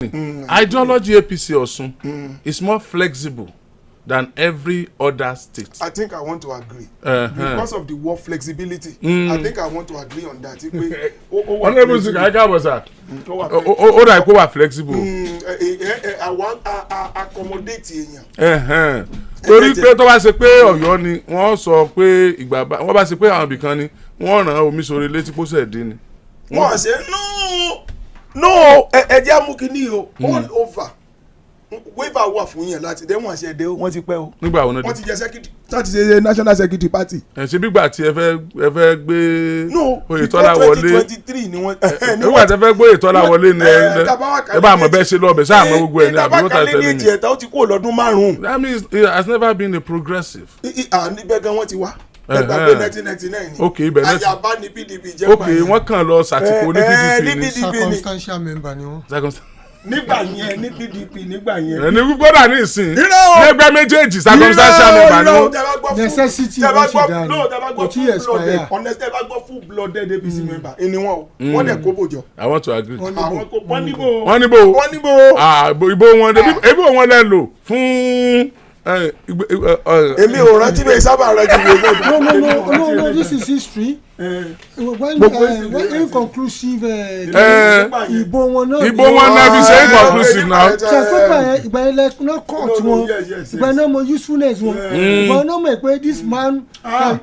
Ideology APC Osun is more flexible than every other state. I think I want to agree. Because of the word flexibility, I think I want to agree on that. Honorable Zika was that. Ó dà kó wà flexible. I want accommodate èèyàn. Torí pé tó bá ṣe pé Ọ̀yọ́ ni wọ́n sọ pé ìgbà wọ́n bá ṣe pé àwọn ibìkan ni wọ́n ràn omi sórí létí kó ṣe dín ni. Wọ́n ṣe no ẹ jẹ́ amúkíní o all over. Waiver wà fún yẹn láti dé wọn ṣe dé wọn ti pẹ́ o. Nígbà wo náà dé. Wọ́n ti jẹ secretary láti ṣe national security party. Ṣé bígbà tí ẹ fẹ́ gbé Oyètọ́lá wọlé. No 2023 ni wọ́n. Nígbà tí ẹ fẹ́ gbé Oyètọ́lá wọlé ni ẹ bá àmọ́ bẹ́ẹ̀ ṣe lọ́ọ̀bẹ̀ sáà mọ́ gbogbo ẹ̀ ní àbí wọ́n tà tẹ́lẹ̀ ní. ìjẹta ó ti kó lọ́dún márùn-ún. That means it has never been a progressive. Níbẹ̀ gan wọ́n ti wá. Ẹgbàgbé 1999 ni. Ok ibẹ̀ náà ti. Ayaba ni PDP jẹ́ pààyàn. Ok wọ́n kàn lọ ṣàtìkò ní PDP ni. Circumstantial member ni wọ́n. Nígbà yẹn ní PDP nígbà yẹn. Ẹni gbọ́dọ̀ ní ìsìn. Lẹ́gbẹ́ méjèèjì circumstantial member ni wọ́n. Necessity wọ́n ti dànù. Kò tí ì expire. Honestly ẹ bá gbọ́ full blooded APC member ẹni wọn o. Wọ́n dẹ̀ kó bòjọ́. I want to agree. Wọ́n níbo. Wọ́n níbo. Ìbò wọn ebi wọn lẹ lò fún. Èmi ò rántí bẹ́ẹ̀ sábà rẹ ju no this is history. When inconclusive ìbò wọn náà fi ṣe inconclusive now. ṣe pé ìgbà yẹn lẹ́kùnrin court wọn ìgbà yẹn náà mọ usefulness wọn ìgbà yẹn náà mọ̀ pé this man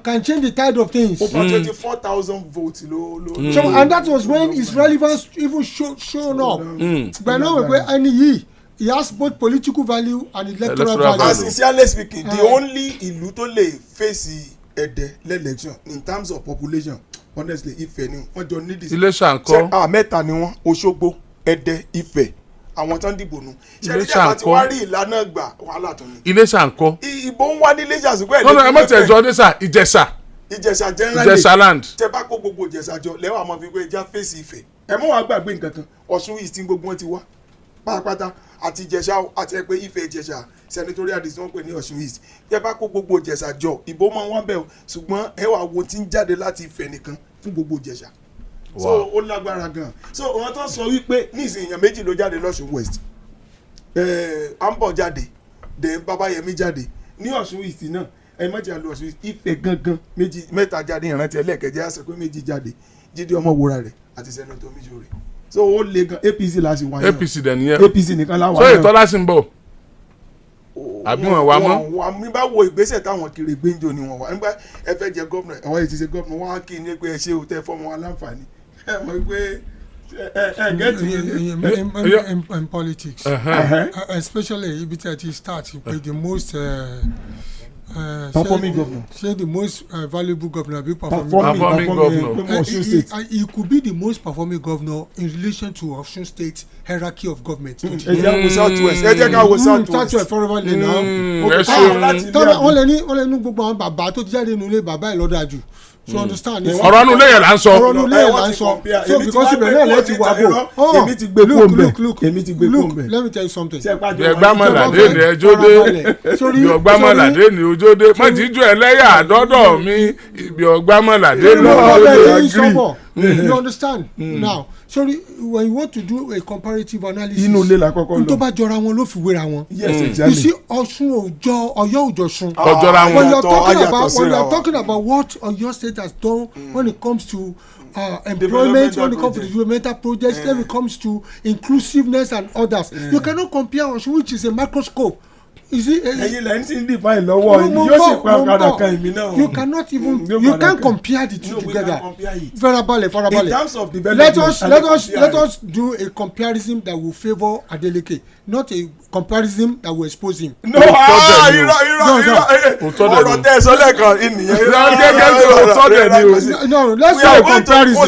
can change the tide of things. Over 24,000 votes ló. So and that was when his relevance even shown up. Ìgbà yẹn náà mọ̀ pé ẹni yìí. He has both political value and electoral value. As sincerely speaking, the only ìlú tó lè face Ẹdẹ l'election in terms of population, honestly, Ifẹ̀ ni wọ́n jọ need this. Iléṣà ńkọ́. Mẹ́ta ni wọ́n, Òṣogbo, Ẹdẹ, Ifẹ̀, àwọn tán dìbò nù. Ṣé ìjọba ti wá rí ìlànà gbà wàhálà tó ní. Iléṣà ńkọ́. Ìbò ń wá ní Iléṣà ṣùgbọ́n ẹ̀dẹ́. Ẹ mọ̀ tẹ̀ jọ Ìjẹ̀ṣà. Ìjẹ̀ṣà generally. Ìjẹ̀ṣà land. Tẹ bá kó gbogbo Ìjẹ̀ṣà jọ lẹ́wọ̀n àmọ́ fi pé ẹja fèsì Ifẹ̀. Ẹ mọ̀ wá gbàgbé nǹkan kan, Ọ̀ṣun East gbogbo wọn ti wá. Pátápátá àti Ìjẹ̀ṣà àti ẹgbẹ́ Ifẹ̀ Ìjẹ̀ṣà senatorial district wọ́n pè ní Ọ̀ṣun East yẹ bá kó gbogbo Ìjẹ̀ṣà jọ ìbò máa wọ́n bẹ̀ o ṣùgbọ́n ẹ wà wo tí ń jáde láti Ifẹ̀ nìkan fún gbogbo Ìjẹ̀ṣà so ó lágbára gan so wọ́n tó sọ wípé ní ìsìn èèyàn méjì ló jáde lọ́ṣun West Ambo jáde then Babayẹmí jáde ní Ọ̀ṣun East náà ẹ má jà lọ Ọ̀ṣun East Ifẹ̀ gangan mẹ́ta jáde ìrántí ẹlẹ́ẹ̀kẹjẹ àṣẹ pé méjì jáde Jídé Ọmọwúrà rẹ̀ àti Senator Mijore so ó le gan APC la ṣe wáyé APC dẹ̀ nìyẹn APC nìkan la wà náà so Ìtọ́lá sì ń bọ̀ àbí wọn wà mọ́. wà mí bá wo ìgbésẹ̀ táwọn kiri gbẹ́njọ ni wọ́n wà nígbà ẹ fẹ́ jẹ gómìnà àwọn èyí ti ṣe gómìnà wọ́n á kí ní pé ẹ ṣe òtẹ́ fọ́ọ̀mù aláǹfààní ẹ mọ̀ pé ẹ gẹ́tì. in politics especially ibi tí a ti start with the most performing governor. Say the most valuable governor be performing governor. He could be the most performing governor in relation to Osun State hierarchy of government. Ẹ jẹ́ wo Southwest. Ẹ jẹ́ ká wo Southwest. Southwest fọlọ́fọ́ lè náà. Wọ́n lè ní gbogbo àwọn bàbá tó ti jáde nínú ilé bàbá ẹ̀ lọ́dà jù. So understand. Ọ̀rọ̀ nu lẹ́yìn là ń sọ. Ọ̀rọ̀ nu lẹ́yìn là ń sọ. So because ibẹ̀ náà lẹ́ ti wà bò. Èmi ti gbé kó mbẹ̀. Look, let me tell you something. Gbẹ̀gbàmọ̀làdé ni ẹjọ́dé. Gbẹ̀gbàmọ̀làdé ni ojódé. Mọ̀jíjú ẹlẹ́yà àdọ́dọ̀ mi ibi ọ̀gbàmọ̀làdé ló you understand now sorry when you want to do a comparative analysis inú ilé la kọ́kọ́ lọ n tó bá jọra wọn ló fi wéra wọn yes exactly you see Ọ̀ṣun òjọ Ọ̀yọ́ òjọ Ọ̀ṣun ọjọra wọn when you are talking about what Ọ̀yọ́ state has done when it comes to employment when it comes to developmental projects when it comes to inclusiveness and others you cannot compare Ọ̀ṣun which is a microscope. ẹyin lẹ́yìn tí ń define lọ́wọ́ yóò sì pa ọ̀kadà kan èmi náà. you cannot even you can't compare the two together. Farabalẹ̀. in terms of development let us do a comparison that will favour Adeleke not a comparison that will expose him. no irọ́ ọ̀rọ̀ tẹ́ ẹ sọ lẹ́ẹ̀kan ìnìyẹn. no let's do a comparison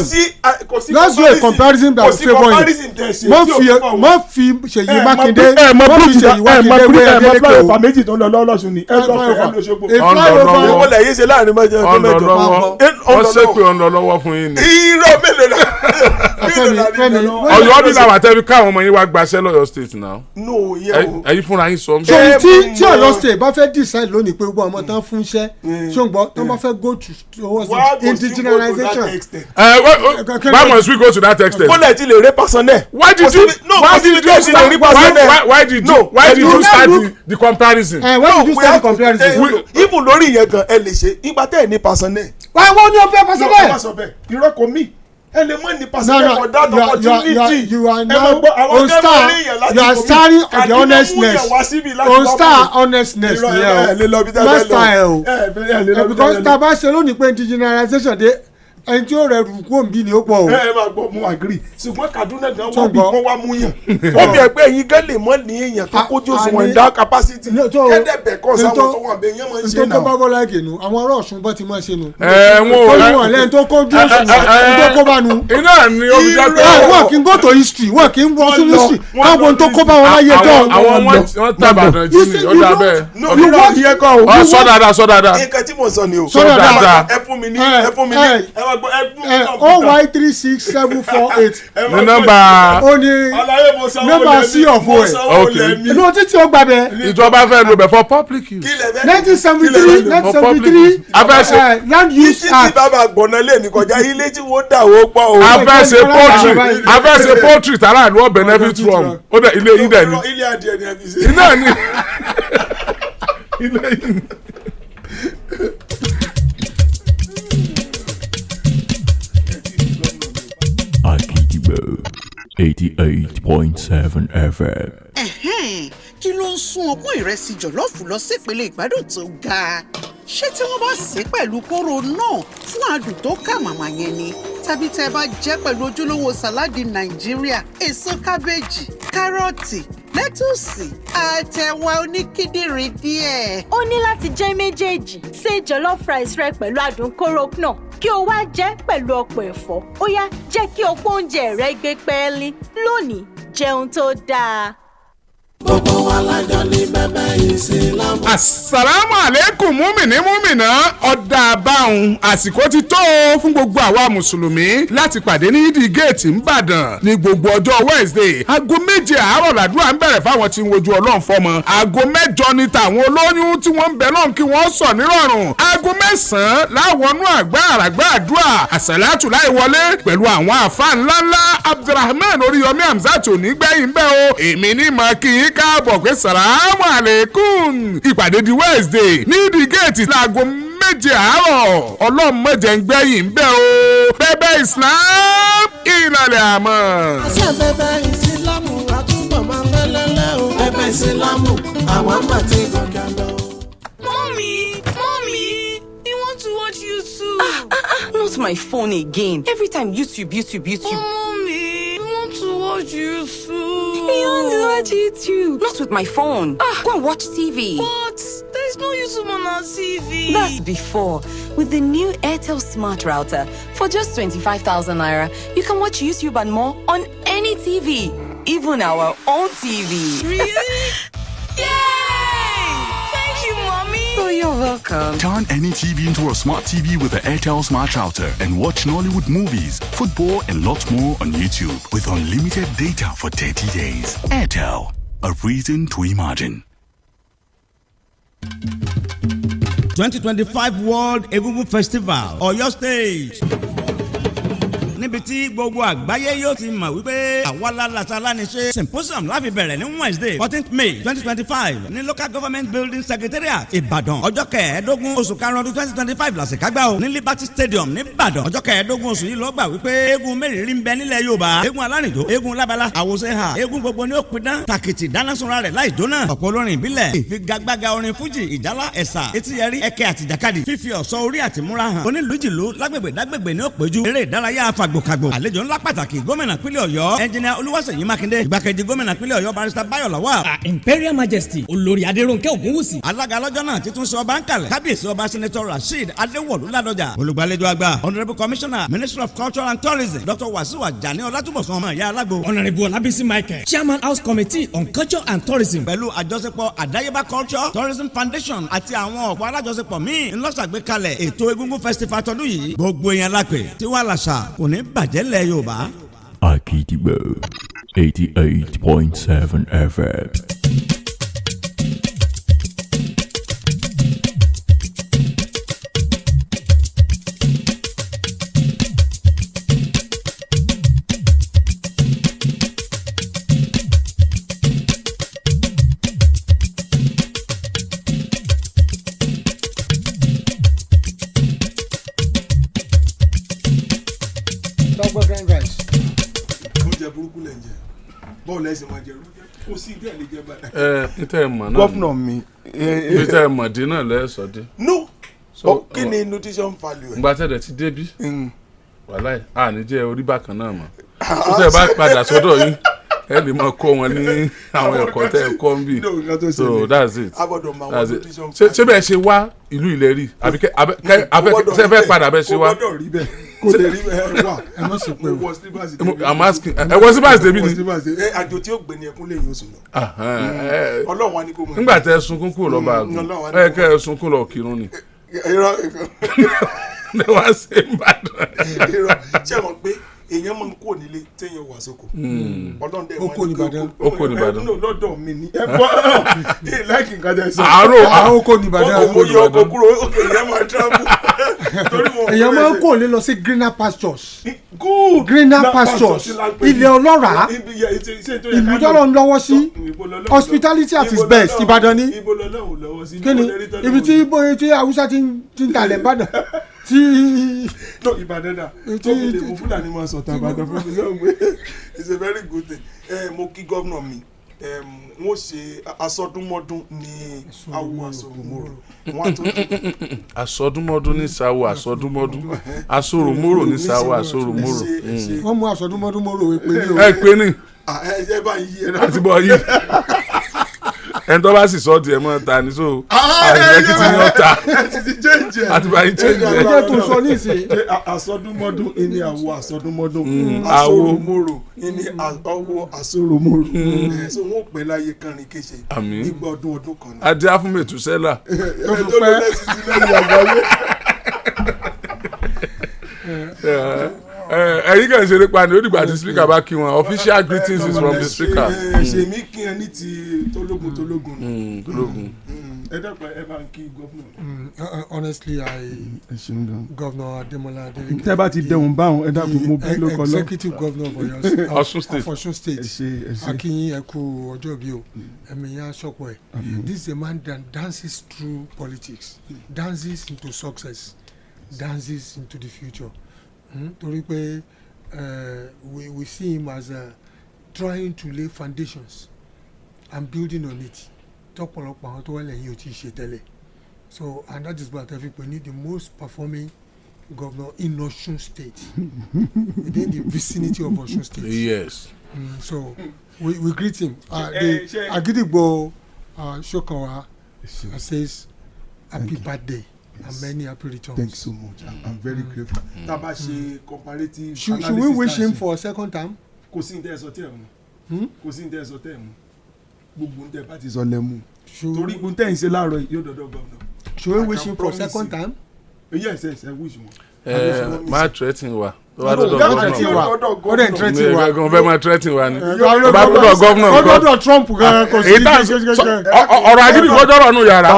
let's do a comparison that will favour him. Má fi Ṣèyí Mákindé wé Adeleke. flyover méjì tó ń lọ lọ́lọ́sùn ni ẹ lọ́fẹ̀ẹ́ ẹ lọ́sọ̀gbọ̀. owó lẹ̀ yé ṣe láàrin mẹ́jọ wọ́n ṣe pé ọ̀n lọ lọ́wọ́ fún yín ni. irọ́ mélòó la Ọ̀yọ́ bí làwọn àtẹ́bí káwọn ọmọ yín wá gbaṣẹ́ lọ́yọ̀ state náà. no yẹ o ẹ̀yin fúnra yín sọ. tí Ọ̀yọ́ state bá fẹ́ decide lónìí pé gbogbo ọmọ tán fún iṣẹ́ ṣùgbọ́n tó bá fẹ́ go towards indigenization. Why must we go to that extent? kólẹ̀ ti lè ré personnel. Why did you start the comparison? Why did you start the comparison? Even lórí ìyẹn gan ẹ lè ṣe ìgbà tẹ́ ẹ ní personnel. wọ́n ní o fẹ́ personnel. irọ́ kò mí ẹ lè mọ ní personnel for that opportunity. you are now on starting on the honestness on star honestness last time o because tá a bá ṣe lónìí pé indigenization dé ẹni tí ó rẹ rúkú òǹbí ni ó pọ̀ o. ẹ máa gbọ́ mú agree ṣùgbọ́n Kaduna gan wọ́n bí wọ́n wá mú yàn ó bí ẹgbẹ́ yín gan lè mọ́ ní èèyàn tó kójú òṣùwọ̀n ẹ̀dá capacity kẹ́dẹ̀ bẹ̀ kọ́ sáwọn tó wà bẹ́ẹ̀ yẹn máa ń ṣe náà. tó bá bọ́lá ìgènú àwọn ọ̀rọ̀ Ọ̀ṣun bọ́ ti máa ṣe nu. wọ́n lẹ́yìn tó kójú òṣùwọ̀n tó kó bá nu. iná ni ó fi jẹ́ pé. wọ́n kì í go to history wọ́n kì í wọ́n sí history káwọn tó kó bá wọn láyé dán. àwọn wọn tàbàdàn jí ni ó dà bẹ́ẹ̀. sọ dáadáa. nǹkan tí mo sọ ni o. sọ dáadáa. ẹ fún mi ní ẹ fún mi ní OY36748. ní nọ́mbà. ó ní nọ́mbà sí ọ̀fọ̀ ẹ̀. ok inú títí ó gbà bẹ́ẹ̀. ìjọba fẹ́ lò bẹ̀ for public use. 1973 land use act. títí bàbá gbọ̀nà lè ní kọjá ilé tí wọ́n dà wó pọ̀ o. a fẹ́ ṣe poultry tààrà ló benefit from ó dẹ̀ ilé yín dẹ̀ ni. ilé adìẹ ni a fi ṣe. iná ni ilé yín. Akidibo 88.7 FM. Kí ló ń sún ọpọ́n ìrẹsì jọ̀lọ́ọ̀fù lọ sípele ìgbádùn tó ga? Ṣé tí wọ́n bá sè é pẹ̀lú kóró náà fún adùn tó kà màmá yẹn ni? Tàbí tẹ́ ẹ bá jẹ́ pẹ̀lú ojúlówó sàláàdì Nàìjíríà, èso kábéèjì, kárọ̀tì, lẹ́tùsì, àtẹ̀wà oníkíndìnrín díẹ̀. Ó ní láti jẹ́ méjèèjì. Ṣé jollof rice rẹ pẹ̀lú adùn kóró náà kí o wá jẹ́ pẹ̀lú ọ̀pọ̀ ẹ̀fọ́. Ó yá jẹ́ kí ọ̀pọ̀ oúnjẹ rẹ gbé pẹ́ẹ́lí. Lónìí, jẹun tó dáa. gbogbo wa lájọ ní bẹ́bẹ́ ìsìlámù. Assalamu alaikum múmìnà ọ̀dà àbáhùn àsìkò ti tó fún gbogbo àwa mùsùlùmí láti pàdé ní ìdí géètì ńbàdàn ní gbogbo ọjọ́ Wednesday aago 7 àárọ̀ làdúrà ń bẹ̀rẹ̀ fáwọn tí ń wojú Ọlọ́run fọ́mọ aago 8 ní tàwọn olóyún tí wọ́n ń bẹ lọ́hùn kí wọ́n sọ nírọ̀rùn aago 9 láwọnú àgbà àràgbà àdúrà àsàlátù láì wọlé pẹ̀lú àwọn àfáà ńláńlá Abdulrahman Oriyomi Hamzat onígbẹ̀yìn bẹ́ẹ̀ o èmi ní mọ̀ kí n káàbọ̀ pé sàlámù àlékún ìpàdé di Wednesday ní ìdí géètì láago 7 àárọ̀ ọlọ́mọdé ń gbẹ̀yìn bẹ́ẹ̀ o bẹ́bẹ́ Islam ìlàlẹ̀ àmọ́. àṣẹ bẹ́bẹ́ ìsìlámù àtúbọ̀ máa fẹ́ lẹ́lẹ́ o. bẹ́bẹ́ ìsìlámù àwọn àmàtí gòkè lọ. Mommy, you want to watch YouTube? Not my phone again. Every time YouTube. Oh, Mommy, you want to watch YouTube? You want to watch YouTube? Not with my phone. Go and watch TV. But there's no YouTube on our TV. That's before. With the new Airtel Smart Router, for just 25,000 naira, you can watch YouTube and more on any TV, even our own TV. Really? Yay! Thank you, Mommy. Oh, you're welcome. Turn any TV into a smart TV with the Airtel Smart Router and watch Nollywood movies, football, and lots more on YouTube with unlimited data for 30 days. Airtel, a reason to imagine. 2025 World Egungun Festival Ọ̀yọ́ Stage. Níbi tí gbogbo àgbáyé yóò ti mọ̀ wípé àwa lálàsálà ní ṣe symposium láfi bẹ̀rẹ̀ ní Wednesday 14th May 2025 ní Local Government Building Secretariat Ìbàdàn ọjọ́ kẹẹ̀ẹ́dógún oṣù karùn-ún 2025 làṣekágbá o ní Liberty Stadium ní Ìbàdàn ọjọ́ kẹẹ̀ẹ́dógún oṣù yìí ló gbà wípé eégún mẹ́rìírí ń bẹ nílẹ̀ Yorùbá eégún alárìnjó eégún lábala àwòṣe hà eégún gbogbo ní òpinna tàkìtì dánásunra rẹ̀ láì jóná ọ̀pọ̀ olórin ìbílẹ̀ ìfigagbága orin fújì ìjálá ẹ̀sà etíyẹrí ẹ̀kẹ́ àti jàkadì fífi ọ̀ṣọ́ orí àti múra hàn onílùjìlú lágbègbè dágbègbè ní òpéjú eré ìdárayá kàgbòkàgbò. àlejò ńlá pàtàkì gómìnà pínlẹ̀ ọ̀yọ́ ẹnjìnìà olúwaṣèyí mákindé ìgbákejì gómìnà pínlẹ̀ ọ̀yọ́ barrister báyọ̀ lawal. imperial majesty olórí adéròǹkẹ́ ògúnwùsì. alága lọ́jọ́ náà títún sọ ọba ń kalẹ̀ kábíyèsí ọba senator rasheed adéwọ̀lú ládọjà. olùgbàlejò àgbà honourable commissioner ministry of culture and tourism dr wasiu ajani ọlátúbọ̀sún ọmọ ìyá alágbo. honourable olabisi michael chairman house committee on culture and tourism. pẹ̀lú àjọṣepọ̀ àdáyébá culture tourism foundation àti àwọn ọ̀pọ̀ alájọṣepọ̀ míì ńlọ́ṣàgbékalẹ̀ ètò egungun festival tọdún yìí. gbogbo yẹn la pè tí wàá làṣà kò ní bàjẹ́ lẹ̀ yorùbá. Akidibo 88.7 FM. kò sí ìdí ẹ̀ lè jẹ bàdà. níta ẹ̀ mọ̀ náà gọ́fúnà mi. níta ẹ̀ mọ̀ dín náà lẹ́sọ̀ dé. no kí ni nutrition value ẹ̀. ìgbà tẹ̀lẹ̀ ti débí wàláì àní jẹ́ orí bákan náà mọ̀ tó tẹ̀ bá padà sọ́dọ̀ yín ẹ lè máa kọ́ wọn ní àwọn ẹ̀kọ́ tẹ́ ẹ kọ́ ń bì so that's it ṣé bẹ́ẹ̀ ṣe wá ìlú ilẹ̀ rí àbí ṣe fẹ́ padà bẹ́ẹ̀ ṣe wá. kò gbọ́dọ̀ rí bẹ́ẹ̀ kò lè rí bẹ́ẹ̀ wà ẹ má ṣe pé I'm asking ẹ wọ síbáàsì débi ni. àjò tí ó gbé ni ẹkún lẹ́yìn oṣù lọ. ọlọ́run wa ni kò mọ̀. nígbà tẹ sunkún kúrò lọ́ba àgùn ẹ kẹ́ ẹ sunkún lọ kírun ni. ní wàá ṣe ń bàdàn. ṣé mo gbé èèyàn máa ń kó nílé téèyàn wà sóko. ọlọ́run dẹ̀ oko nìbàdàn. oko nìbàdàn. lọ́dọ̀ mi ni. ẹ bọ́ láìkí nǹkan tẹ̀ sọ. àárò oko nìbàdàn. oko yọ oko kúrò òkè èèyàn máa travel. èèyàn máa ń kó lé lọ sí greener pastures. greener pastures ilẹ̀ ọlọ́ràá ìlú tọ́lọ̀ ń lọ́wọ́ sí hospitality at its best ìbàdàn ni. kí ni ibi tí haúsá ti ń talẹ̀ ìbàdàn no ìbàdàn dà tó fi lè mú fúlàní máa sọ̀tà ìbàdàn fún mi náà gbé it's a very good thing. mo kí gómìnà mi wọ́n ṣe asọdúnmọ́dún ní awo asọ̀rọ̀mọ́rò wọ́n á tó asọdúnmọ́dún ní sawo asọdúnmọ́dún asọ̀rọ̀mọ́rò ní sawo asọ̀rọ̀mọ́rò. wọ́n mú asọdúnmọ́dún mọ́rò èpè ní o. ẹ pé ní ẹ bá yí ẹ náà. àti bọ́ yí ẹni tó bá sì sọ tiẹ̀ mọ́ ta ni so àìsàn kí ti yàn ta àti báyìí change ẹ̀. ẹjẹ tó sọ ní ìsìn. asọdúnmọ́dún ìní àwọ̀ asọdúnmọ́dún asọ̀rọ̀mọ́rò ìní àwọ̀ asọ̀rọ̀mọ́rò so wọ́n pẹ́ láyé kánrin kéṣe nígbà ọdún kan ní. adé afúnmẹ̀tù sẹ́là. tó fi pẹ́ ẹ̀yin kàn ṣeré pa ni ó dìgbà tí speaker bá kí wọn official greetings is from the speaker. ṣèmí kí ẹ ní ti tológun. ẹ dẹ́pẹ́ ẹ bá ń kí gọ́fúnà. honestly governor ademola adeleke. tẹ́ bá ti dẹ̀hùn báwọn ẹ dákun mo bí lóko lọ. executive governor of Ọ̀ṣun state akinyin ẹ kú ọjọ́ bí o ẹ̀mí yẹn aṣọ́pọ̀ ẹ̀ this is a man that dances through politics dances into success dances into the future. Torí pé we see him as trying to lay foundations and building on it tọ́pọ̀lọpọ̀ àwọn tó wà lẹ́yìn ò tí ì ṣe tẹ́lẹ̀ so and that is why I think we need the most performing governor in Ọ̀ṣun state within the vicinity of Ọ̀ṣun state. Yes. So we greet him. The Agidigbo Shokanwa says happy birthday. And many happy returns. Thank you so much. I'm very grateful. Taba ṣe comparative analysis. Should we wish him for a second time? Kò sí ní tẹ́ ẹ sọ tẹ́ ẹ mú. Kò sí ní tẹ́ ẹ sọ tẹ́ ẹ mú. Gbogbo ní tẹ́ ẹ bá ti sọ lẹ́ mú. Torí gbogbo tẹ́ ẹ ń ṣe láàárọ̀ yóò dọ̀dọ̀ gọ́vnà. Should we wish him for a second time? Yes, I wish him. Máa threaten wa. Ó dẹ̀ threaten wa. Ó fẹ́ máa threaten wa ni. Bá gbọ́dọ̀ gọ́vnà nǹkan. Gbọ́dọ̀ Trump gan kò sí. Ọ̀rọ̀ àdìrí gbọ́dọ̀ nù yàrá.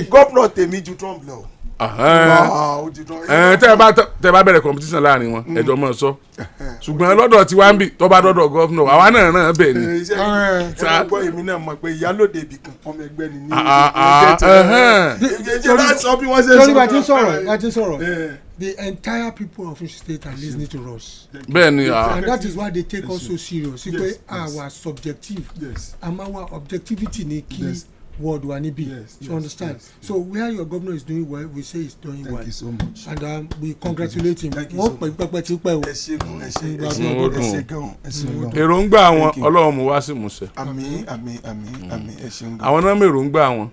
Gọ́vnà tèmi ju Trump lọ. tẹ́ bá bẹ̀rẹ̀ competition láàrin wọn ẹjọ́ mọ̀ sọ ṣùgbọ́n lọ́dọ̀ tí wàá ń bì tó bá dọ́dọ̀ gọ́fúnà àwa náà bẹ̀ ni. ẹ gbọ́ èmi náà mọ̀ pé ìyálòde ibì kan ọmọ ẹgbẹ́ ni ní ìjẹ́ the entire people of Ọ̀ṣun state are listening to us. Bẹ́ẹ̀ni and that is why they take us so serious. Pé our subjective and our objectivity ni kí ward wa níbí. You understand? So where your governor is doing well, we say he's doing well. Thank you so much. And we congratulate him. Wọ́n pẹpẹ ti pẹ o. ẹ ṣe gan. èròǹgbà àwọn ọlọ́run mú wá sí ìmúṣẹ. àmín ẹ ṣeun gan. àwọn náà mèròǹgbà wọn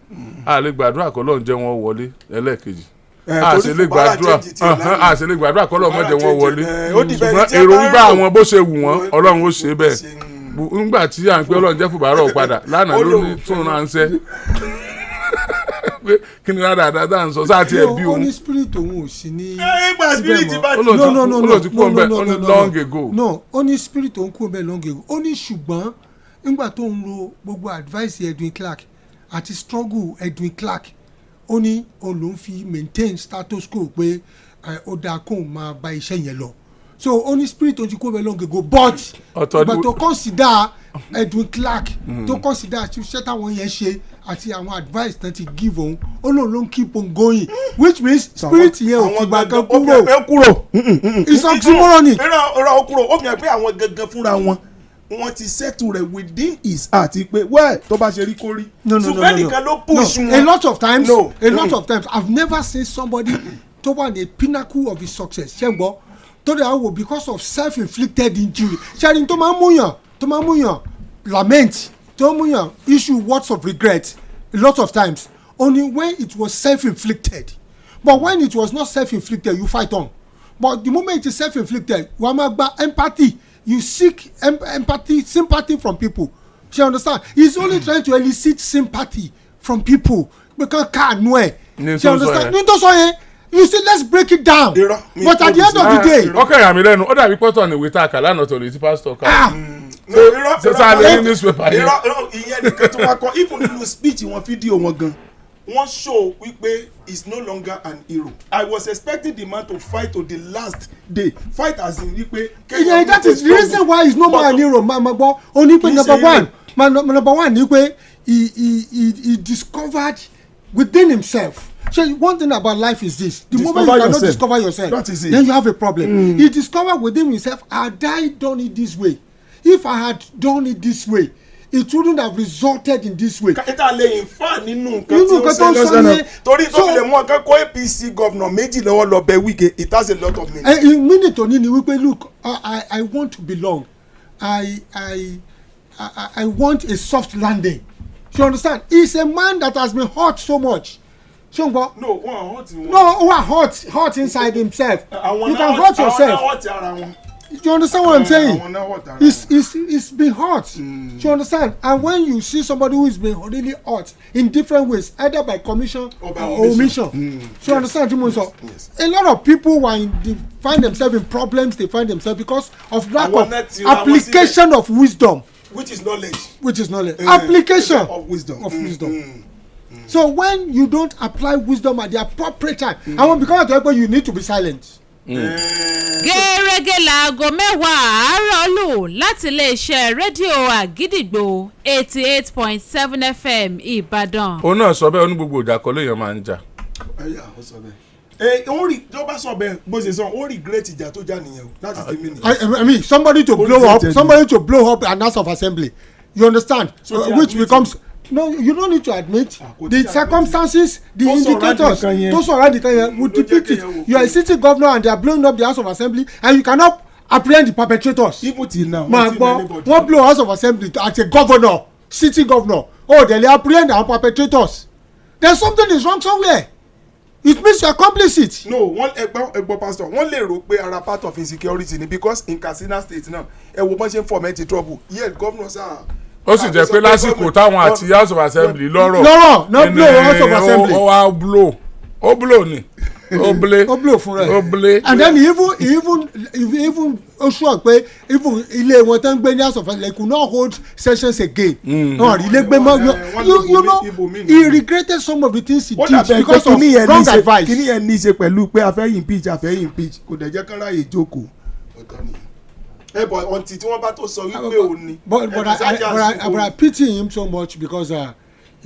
a lè gbàdúrà kọ́ lọ́run jẹ́ wọn wọlé ẹlẹ́ẹ̀kejì a sì lè gbàdúrà kọ́ lọ́run mọ́ jẹ́ wọn wọlé ṣùgbọ́n èròǹgbà àwọn bó ṣe wù wọ́n ọlọ́run ó ṣe bẹ́ẹ̀ nígbà tí à ń pé ọlọ́run jẹ́ fùbárọ̀ padà lánàá ló ní tún ránṣẹ́ kí ni dáadáa ń sọ sáà tí ẹ bí òun. ó ní spirit òun ò sí ní. gba spirit bá ti. no ti kú ọ̀nbẹ ó ní long ago. no ó ní spirit òun kú ọ̀nbẹ long ago ó ní ṣùgbọ́n nígbà tó ń lo gbogbo advice Edwin Clark àti struggle Edwin Clark ó ní òun ló ń fi maintain status quo pé ó dáa kóun máa bá iṣẹ́ yẹn lọ so ó ní spirit òun ti kú ọ̀nbẹ long ago but ìgbà tó consider Edwin Clark tó consider ṣiṣẹ́ táwọn yẹn ṣe àti àwọn advice tán ti give òun ó lóun ló ń keep on going which means spirit yẹn ò fìgbà kan kúrò it's oxymoronic. ó kúrò ó fi hàn pé àwọn gangan fúnra wọn ti settle rẹ̀ within his heart pé wẹ́ẹ̀ tó bá ṣe rí kó rí. ṣùgbọ́n nìkan ló push wọn. a lot of times I've never seen somebody tó wà ní pinnacle of his success ṣé n gbọ́ tó dẹ̀ wò because of self-inflicted injury ṣẹ́ni tó máa ń múyàn lament tó ń múyàn issue words of regret a lot of times only when it was self-inflicted but when it was not self-inflicted you fight on but the moment it is self-inflicted wàá máa gba empathy you seek empathy sympathy from people she understand he is only trying to elicit sympathy from people because káànú ẹ̀ she understand ní tó sọ yẹn you see let's break it down but at the end of the day. ọkọ ìyá mi lẹ́nu ó dàbí pọ́tọ̀ ní ìwé tá a kà lánàá tó lè ti pásítọ̀ ká. ìyẹn nìkan tó wá kọ even nínú speech wọn fídíò wọn gan wọ́n show wípé is no longer an hero. I was expecting the man to fight to the last day fight as in wípé. yeah that is the reason why he is no more an hero ma gbọ́ ó ní pé number one ní pé he discovered within himself. So one thing about life is this: the moment you cannot discover yourself, then you have a problem. He discovered within himself, had I done it this way? If I had done it this way, it wouldn't have resulted in this way. Ita lè fa nínú nǹkan tí ó ṣe lọ́sàn-án torí tó lè mú ọ̀gá kó APC governor méjì lọ́wọ́ lọ bẹ Wike it has a lot of meaning. Minute òní ni wípé look I want to belong I want a soft landing. You understand? He's a man that has been hurt so much. No, one hurt. No, hurt inside himself. You can hurt yourself. You understand what I'm saying? It's been hurt. You understand? And when you see somebody who is being really hurt in different ways, either by commission or omission, you understand? Yes. A lot of people find themselves in problems. They find themselves because of lack of application of wisdom. Which is knowledge. Application of wisdom. So when you don't apply wisdom at the appropriate time, and when become a you need to be silent. gẹ́rẹ́gẹ́ láago mẹ́wàá àárọ̀ lù láti iléeṣẹ́ rédíò àgídìgbò 88.7 FM Ìbàdàn. òun náà sọ bẹ́ẹ̀ ó ní gbogbo ìjà kan lèèyàn máa ń jà. ó sọ bẹ́ẹ̀. ó rí tó bá sọ bẹ́ẹ̀ bó ṣe sọ ó regret ìjà tó jà nìyẹn o láti ti mí nìyẹn. I mean somebody to blow up an house of assembly you understand which becomes. No, you don't need to admit the circumstances, the indicators. Those are radical would depict it. You are a city governor and they are blowing up the House of Assembly, and you cannot apprehend the perpetrators. Even till now, one blow House of Assembly as a governor, city governor. Oh, they apprehend our perpetrators. There's something is wrong somewhere. It means you accomplish it. No, one egbo pastor. One lè rò pé ara part of insecurity ni because in Katsina state now, ẹ wo bọ́n ṣe ń foment trouble. Yeah, governors are. ó sì jẹ́ pé lásìkò táwọn àti House of Assembly lọ́rọ̀ no blow House of Assembly ó wá blow ni ó blow fún rẹ̀ and then he even sure pé even ilé wọn tán gbé ní House of Assembly could not hold sessions again no ilé gbé mọ́ you know he regretted some of the things he did because of wrong advice. kíní yẹn ní í ṣe pẹ̀lú pé a fẹ́ impeach kò dẹ̀ jẹ́ kán ráyè jókòó ọ̀tọ̀ nìyẹn. But until tí wọ́n bá tó sọ wípé òun ni. But I pity him so much because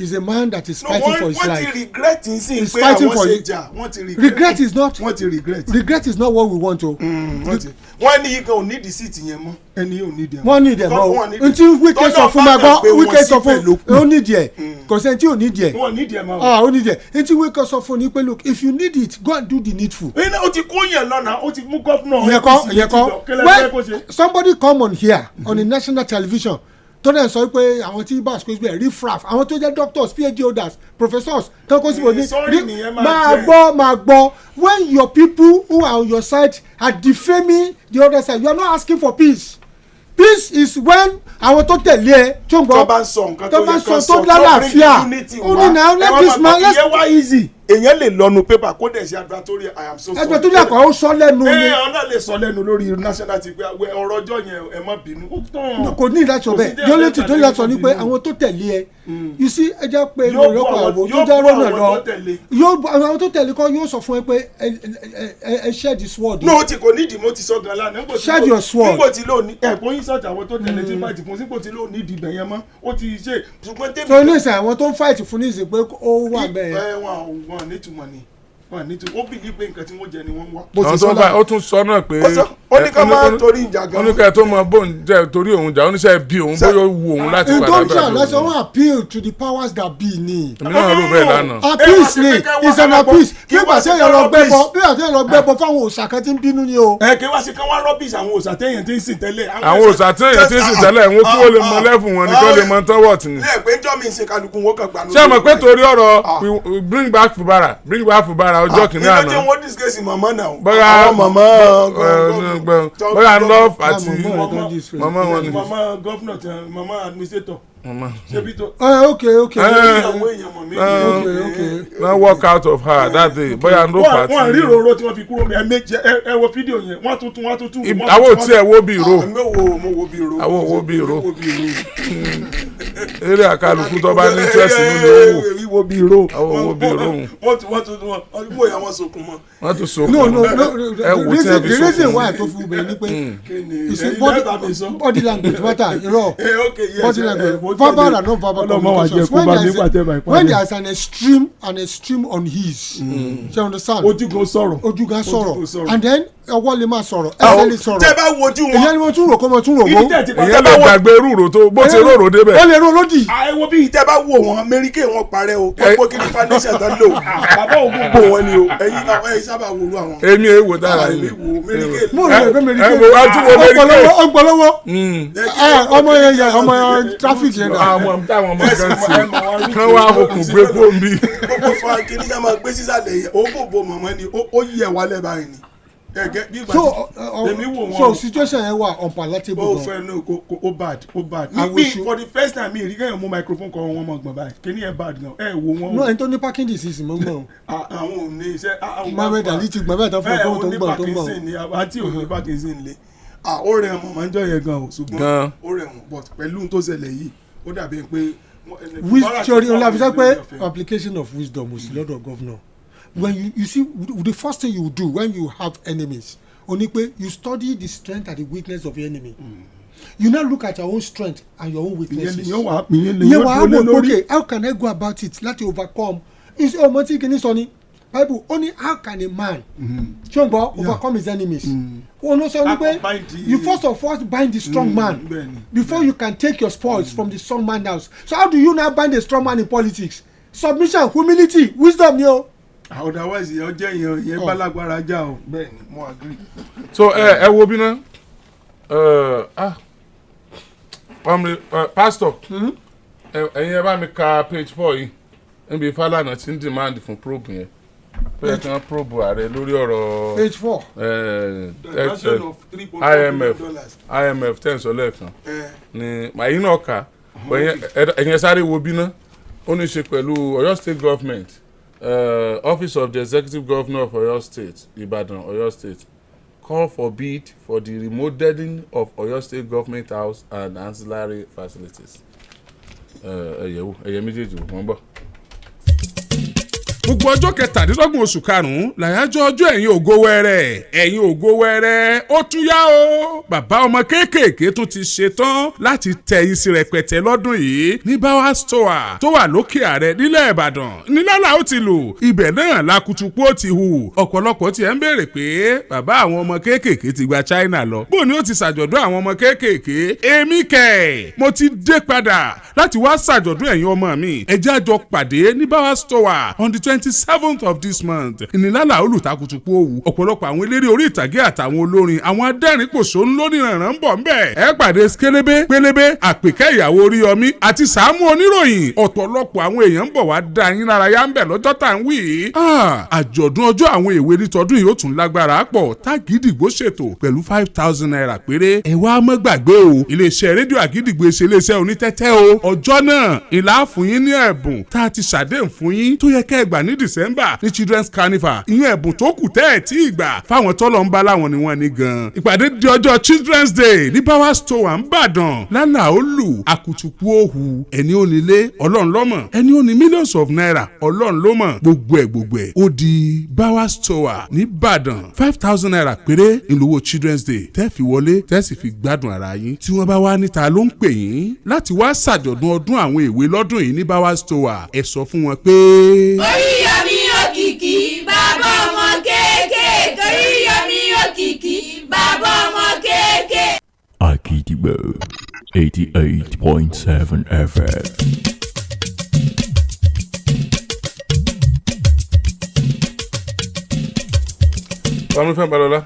is a man that is fighting for his life. wọ́n ti regret nsìn pé fighting àwọn for ṣe jà wọ́n ti regret is not wọ́n ti regret. regret is not what we want o. wọ́n ní igan ò ní di síìtì yẹn mọ́ ẹni ò ní di ẹ̀ mọ́. wọ́n ní di ẹ̀ mọ́ o ntí wíkẹ́ sọ fún ma gbọ́ wíkẹ́ sọ fún ó ní di ẹ̀ kò sẹ́ni tí ò ní di ẹ̀. wọ́n ní di ẹ̀ mọ́. ó ní di ẹ̀ ntí wíkẹ́ sọ fún ni pé look if you need it go and do the needful. ẹni o ti kó yẹn lọ́nà o ti mú gọ́fúnà. yẹ kọ́ when somebody come on here on a national television tó dẹ̀ sọ pé àwọn tí bá àsìkò ìgbẹ́ riffraff àwọn tó jẹ́ doctors phd holders professors tó kó síbò ní máa gbọ́ when your people who are on your side are defaming the other side you are not asking for peace. Peace is when àwọn tó tẹ̀lé ẹ tó ń gbọ́ tó bá ń sọ nǹkan tó yẹ kó sọ tó lálàáfíà ó ní na let this man let's. ìyẹn wá easy èèyàn lè lọ́nu pépà kó dẹ̀ ṣe advertorial I am so sorry. advertorial kan ó sọ lẹ́nu ni. ọ̀nà lè sọ lẹ́nu lórí national ti pé ọ̀rọ̀ ọjọ́ yẹn ẹ má bínú. kò ní ìdájọ́ bẹ́ẹ̀ yóò lè tó yà sọ ni pé àwọn tó tẹ̀lé ẹ you see ẹ jẹ́ pé lóyọ̀pọ̀ àwọ̀ tó jẹ́ rọ́nà lọ àwọn tó tẹ̀lé kan yóò sọ fún ẹ pé ẹ shed the sword. no ti kò nídìí mo ti sọ gan lánàá. shed your sword. nígbò tí lóò ní ẹ̀kọ́ yín sọ̀tà àwọn tó tẹ̀lé tí fight fún sípò tí lóò ní ìdìbò yẹn mọ́ ó ti ṣe ṣùgbọ́n tèmi. so ní ìsìn àwọn tó ń fight fún ní ìsìn pé ó wà bẹ́ẹ̀. wọn nítumọ̀ ni ó bìlí pé nǹkan tí wọ́n jẹ ni wọ́n wá. ó tún sọ náà pé ó ní ká máa torí ìjà gan. oníkẹ́ tó mọ bóun jẹ́ torí òun jà oníṣẹ́ bí òun bóyá wù òun láti padà bẹ̀rẹ̀. ìdókòwò àlọ́sọ wọn appeal to the powers that be ni. èmi náà rò bẹ́ẹ̀ lánàá. appeal ni is an appeal nígbà tí èèyàn lọ gbẹ́bọ fáwọn òòṣà kan tí ń bínú ni o. kí wá sí kán wá rọ́bìsì àwọn òòṣà téèyàn ti ń sìn tẹ́lẹ̀. àwọn òòṣà téèyàn ti ń sìn tẹ́lẹ̀ wọn kí wọ́n lè mọ lẹ́fún wọn nìkan lè mọ tọ́wọ́tì ni. ilé ẹ̀pẹ́ jọ́ mi ń ṣe kálukú wọn kàn gbà lórí. ṣé ẹ mọ̀ pé torí ọ̀rọ̀ bring back Fubara ọjọ́ kìnìún àná. ìgbà tí wọ́n disgrace mama náà. bóyá bóyá love àti mama wọn ni. mama governor mama administrator. ṣebí tó. okay. na work out of her that day bóyá no party. wọ́n rí ìrorò tí wọ́n fi kúrò ẹ wo fídíò yẹn wọ́n tún. àwọn ò tí ẹ wo bí ìró. àwọn wo bí ìró. eré àkàlùkù tó bá ní interest nínú owó. wo bí ìró. àwọn wo bí ìró. wọ́n tún bóyá wọ́n sokun mọ́. wọ́n tún sokun mọ́. no ẹ wò tí ẹ fi sokun. the reason why tó fi bẹ̀rẹ̀ ni pé body language matter irọ́ body language verbal and non-verbal communications when there is an extreme on his you understand ojúgan sọ̀rọ̀ and then ọwọ́ lè máa sọ̀rọ̀ ẹsẹ̀ lè sọ̀rọ̀ tẹ́ bá wojú wọn èyàn ni mo tún rò kó mo tún rò wó èyàn lè gbàgbé rúurò tó bó ti róró débẹ̀. ó lè ró lódì. ẹ wo bí tẹ́ bá wo wọn mẹ́ríkè wọn parẹ́ o gbogbo kí ni foundation tán lò bàbá ògùn bò wọn ni o ẹ̀yin sábà wòlú àwọn. èmi èwo dára ni mo rò pé mẹ́ríkè ọgbọ̀lọ́wọ́ ọmọ yẹn ọmọ traffic yẹn náà. àwọn táwọn ọmọ kan sí kán wá okùn gbé kóńbì. gbogbo fún akíní ká máa gbé sísàlẹ̀ yẹn ó kò bo mọ̀mọ́ ni ó yẹ wálẹ̀ báyìí ni. so situation yẹn wà unpalatable. ó fẹ́ no ó bad. mi for the first time mi rí kẹ́yìn mú microphone kọ́ wọn mọ̀ gbọ̀n báyìí kíní ẹ̀ bad gan ẹ̀ wo wọn. no ẹni tó ní parking disease mọ̀ gbọ̀n. àwọn ò ní iṣẹ́. mohammed ali ti gbọ̀n bẹ́ẹ̀ tó fún ọkọ̀ tó ń gbọ̀n tó ń gbọ̀n. àti òní parkinson le ó rẹ̀ wọ́n máa ń jọ yẹn gan o ṣùgbọ́n ó rẹ̀ wọ́n but pẹ̀lú tó ṣẹlẹ̀ yìí ó dàbí pé. sori olùfisẹ́ pé application of wisdom was lọ́dọ̀ governor. When you see the first thing you do when you have enemies only pé you study the strength and the weakness of your enemy. You now look at your own strength and your own weaknesses. Okay, how can I go about it láti overcome is ọmọ tí kìíní sọ ni Bible only how can a man ṣọgbọ overcome his enemies. Wọ́n sọ ni pé you first of all bind the strong man before you can take your spoils from the strong man house. So how do you now bind a strong man in politics? Submission, humility, wisdom ni o. Otherwise yẹn jẹ́ yẹn balagbara já o. Bẹ́ẹ̀ni mo agree. So ẹ wo bí náà pastor ẹ̀yin ẹ bá mi ka page 4 yìí níbi Fálànà tí ń demand fún probe yẹn pé kí wọ́n probe ààrẹ lórí ọ̀rọ̀ page 4 IMF tẹ̀sán lẹ́ẹ̀kan ni màá yín náà kà ẹ̀yin ẹ sáré wo bí náà ó ní í ṣe pẹ̀lú Ọ̀yọ́ state government. Office of the Executive Governor of Oyo State, Ibadan, Oyo State, call for bid for the remodeling of Oyo State Government House and ancillary facilities. Ẹ̀yẹ méjèèjì wọ́n bọ̀. gbogbo ọjọ́ kẹtàdínlọ́gbọ̀n oṣù karùn-ún làyájọ́ ọjọ́ ẹ̀yin ògo wẹrẹ ó tún yá o. bàbá ọmọ kéékèèké tún ti ṣetán láti tẹ̀yìn sí rẹpẹtẹ lọ́dún yìí ní Bauer Store tó wà lókè àrẹ nílẹ̀ Ìbàdàn nílàlà ó ti lù ibẹ̀ náà lakutuku ó ti hù. ọ̀pọ̀lọpọ̀ tiẹ̀ ń béèrè pé bàbá àwọn ọmọ kéékèèké ti gba China lọ bó ni ó ti ṣàjọ̀dún àwọn ọmọ kéékèèké. èmi kẹ̀ mo ti dé padà láti wá ṣàjọ̀dún ẹ̀yin ọmọ mi. ẹ jẹ́ àjọ pàdé ní Bauer Store on the 27th of this month. ìnìlàlà olùtakutuku òwú ọ̀pọ̀lọpọ̀ àwọn eléré orí ìtàgé àtàwọn olórin àwọn adẹ́rìn-pòṣónú lónìrànràn ń bọ̀ ńbẹ̀. ẹ pàdé Skelebe Pélébé Àpèkẹ́ ìyàwó Oríyọmí àti Sàámú oníròyìn. ọ̀pọ̀lọpọ̀ àwọn èèyàn ń bọ̀ wá dá yín lára yá ń bẹ̀ lọ́jọ́ tá à ń wí. àjọ̀dún ọjọ́ àwọn èwe nítọdún yìí ó tún lágbára pọ̀ tágídìgbò ṣètò pẹ̀lú 5,000 naira péré. ẹ wá má gbàgbé o iléeṣẹ́ rédíò Àgídìgbò ṣe iléeṣẹ́ onítẹ́tẹ́ o. ọjọ́ náà ìlà fún yín ní ẹ̀bùn tá a ti ṣàdéhùn fún yín tó yẹ kẹ́ ẹ gbà ní December ní Children's Carnival. ìyẹn ẹ̀bùn tó kù tẹ́ ẹ̀ tí ì gbà fáwọn tọ́lọ̀ ń bá láwọn ni wọ́n ní gan. ìpàdé di ọjọ́ Children's Day ní Bauer Store ń bàdàn lálà ó lù àkùtùkù òhù ẹni ó nílé Ọlọ́run ló mọ̀ ẹni ó ní millions of naira Ọlọ́run ló mọ̀ gbogbo ẹ̀ ó di Bauer Store ní Ìbàdàn 5,000 naira péré ìlówó Children's Day tẹ́ fi wọlé tẹ́ sì fi gbádùn ara yín. tí wọ́n bá wá níta ló ń pè yín láti wá ṣàjọ̀dún ọdún àwọn èwe lọ́dún yìí ní Bauer Store ẹ sọ fún wọn pé. Oriyomi òkìkí bàbá ọmọ kéékèèké Oriyomi òkìkí bàbá ọmọ kéékèèké. Àgídìgbò 88.7 FM. Wọ́n fẹ́ balọ̀lá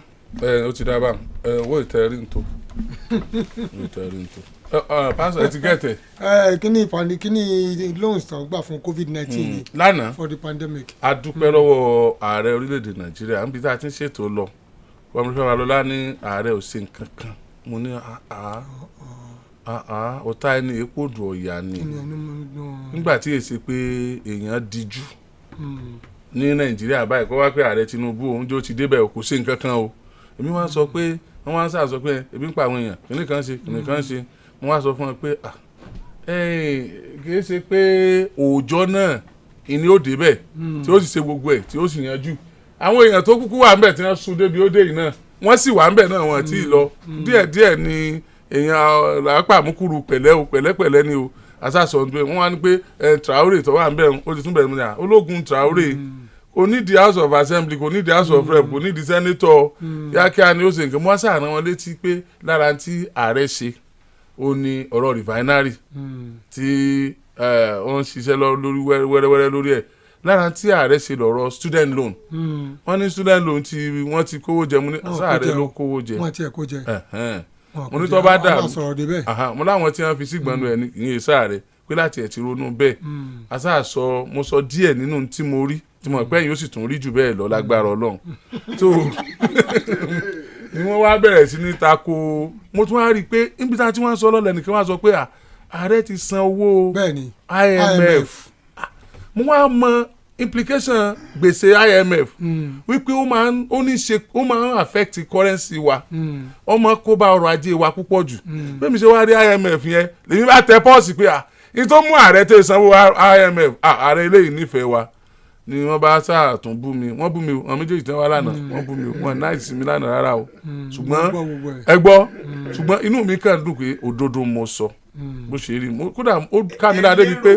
ó ti dá báwọn owó ìtẹ̀rí ń tó pásọ ẹ ti gẹ̀tẹ̀. kíní loans tó gbà fún COVID-19 ni lánàá for the pandemic. a dúpẹ́ lọ́wọ́ ààrẹ orílẹ̀-èdè Nàìjíríà níbi tá a ti ń ṣètò lọ wọ́n fẹ́ balọ̀lá ní ààrẹ ò ṣe nǹkan kan mo ní ọ̀tá ẹni èèpo dùn ọ̀yà ni nígbà tí èsì pé èèyàn díjú ní Nàìjíríà báyìí kó wá pé ààrẹ Tinubu òun jó ti débẹ̀ kò ṣe nǹkan kan o èmi wá sọ pé wọ́n wá ń sàsọ pé ebi ń pa àwọn èèyàn kìnìkan ṣe wọ́n wá sọ fún wọn pé kìí ṣe pé òòjọ́ náà ìní ó débẹ̀ tí ó sì ṣe gbogbo ẹ̀ tí ó sì yanjú àwọn èèyàn tó kúkú wà ńbẹ̀ tí wọ́n sún débi ó dé yìí náà wọ́n sì wà ńbẹ̀ náà wọ́n ti lọ díẹ̀díẹ̀ ni èèyàn làápàmùkúrú pẹ̀lẹ́pẹ̀lẹ́ ni o àṣàṣọ wọ́n wá ní pé Traoré tó wà ńbẹ̀ ó ti tún bẹ̀rẹ̀ mọ́ ológun Traoré kò ní di House of Assembly kò ní di House of Rep kò ní di Senator kíákíá ni ó ṣe nǹkan mọ́ sàrán wọn létí pé lára tí ààrẹ ṣe ó ní ọ̀rọ̀ refinery tí wọ́n ń ṣiṣẹ́ lórí wẹ́rẹ́wẹ́rẹ́ lórí ẹ̀ lára tí ààrẹ ṣe lọ́rọ̀ student loan wọ́n ní student loan tí wọ́n ti kówó jẹ mo ní sáàrẹ ló kówó jẹ mo ní tó bá dà mo láwọn tí wọ́n fi sígbọnú ẹ̀ ní sáàrẹ pé láti ẹ̀ ti ronú bẹ́ẹ̀ àṣàṣọ mo sọ díẹ̀ nínú tí mo rí tí mo pẹ́ yóò sì tún rí jù bẹ́ẹ̀ lọ lágbára Ọlọ́run tó ni wọ́n wá bẹ̀rẹ̀ sí ní tako mo tún wá rí i pé níbi tí wọ́n sọ lọ́lẹ̀ nìkan wá sọ pé ààrẹ ti san owó IMF mo wá mọ implication gbèsè IMF wípé ó máa ń affect currency wa ó máa kó bá ọrọ̀ ajé wa púpọ̀ jù bẹ́ẹ̀ mi ṣe wá rí IMF yẹn lèmi bá tẹ pọ́ọ̀sì pé ní tó mú ààrẹ tẹ̀ sanwó IMF ààrẹ eléyìí nífẹ̀ẹ́ wa ni wọ́n bá sáà tún bú mi wọ́n bú mi àwọn méjèèjì tí wọ́n wá lánàá wọ́n bú mi wọ́n náà sí mi lánàá rárá o ṣùgbọ́n ẹ gbọ́ ṣùgbọ́n inú mi kàn dùn pé òdodo mo sọ bó ṣe rí kódà ó ká mi dáadé bíi pé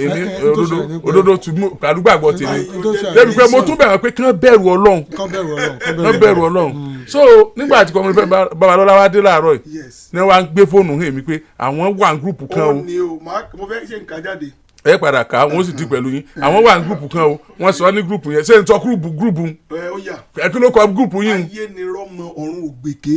èmi òdodo tún mú pẹ̀lú gbàgbọ́ tèmi débi pé mo tún bẹ̀rẹ̀ pé kí wọ́n bẹ̀rù Ọlọ́run so nígbà tí kọ́mọ́nì fẹ́ Babalọ́lá wá dé láàárọ̀ yìí ni wọ́n á gbé fóònù hàn mí pé àwọn wà ní gúrùpù kan o. mo fẹ́ ṣe nǹkan jáde ẹ padà ká wọn sì di pẹ̀lú yín àwọn wà ní gúrùpù kan o wọ́n sọ ní gúrùpù yẹn ṣé n sọ gúrùpù ẹ kí ló kọ gúrùpù yín. ayé ni rọmọ ọ̀run ògbèké.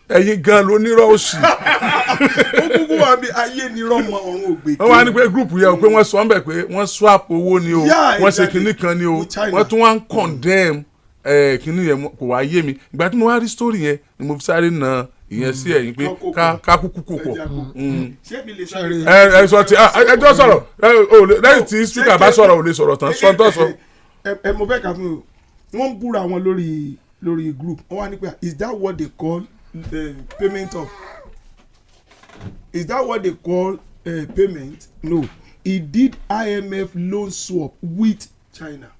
ẹ̀yin gan ló nírọ̀ òsì. ó kúkú wà bí ayé ni rọmọ ọ̀run ògbèké. wọ́n wá ní pé gúrùpù yẹn o pé wọ́n sọ ń bẹ̀ pé wọ́n swap owó ni o wọ́n ṣe kinní kan ni o wọ́n tún wá ń condemn kinní yẹn kò wá yé mi ìgbà tí mo wá rí story yẹn ni mo fi sáré na ìyẹn sí ẹ̀yin pé ká kúkú kò pọ̀. ẹ sọ ti ẹjọ́ sọ̀rọ̀ lẹ́yìn tí speaker bá sọ̀rọ̀ ò lè sọ̀rọ̀ tán sọ́ńtọ́ sọ. ẹ mo fẹ́ kà fún mi wọ́n ń búra wọn lórí group wọ́n wá ní pé is that what they call payment of is that what they call payment no he did IMF loan swap with China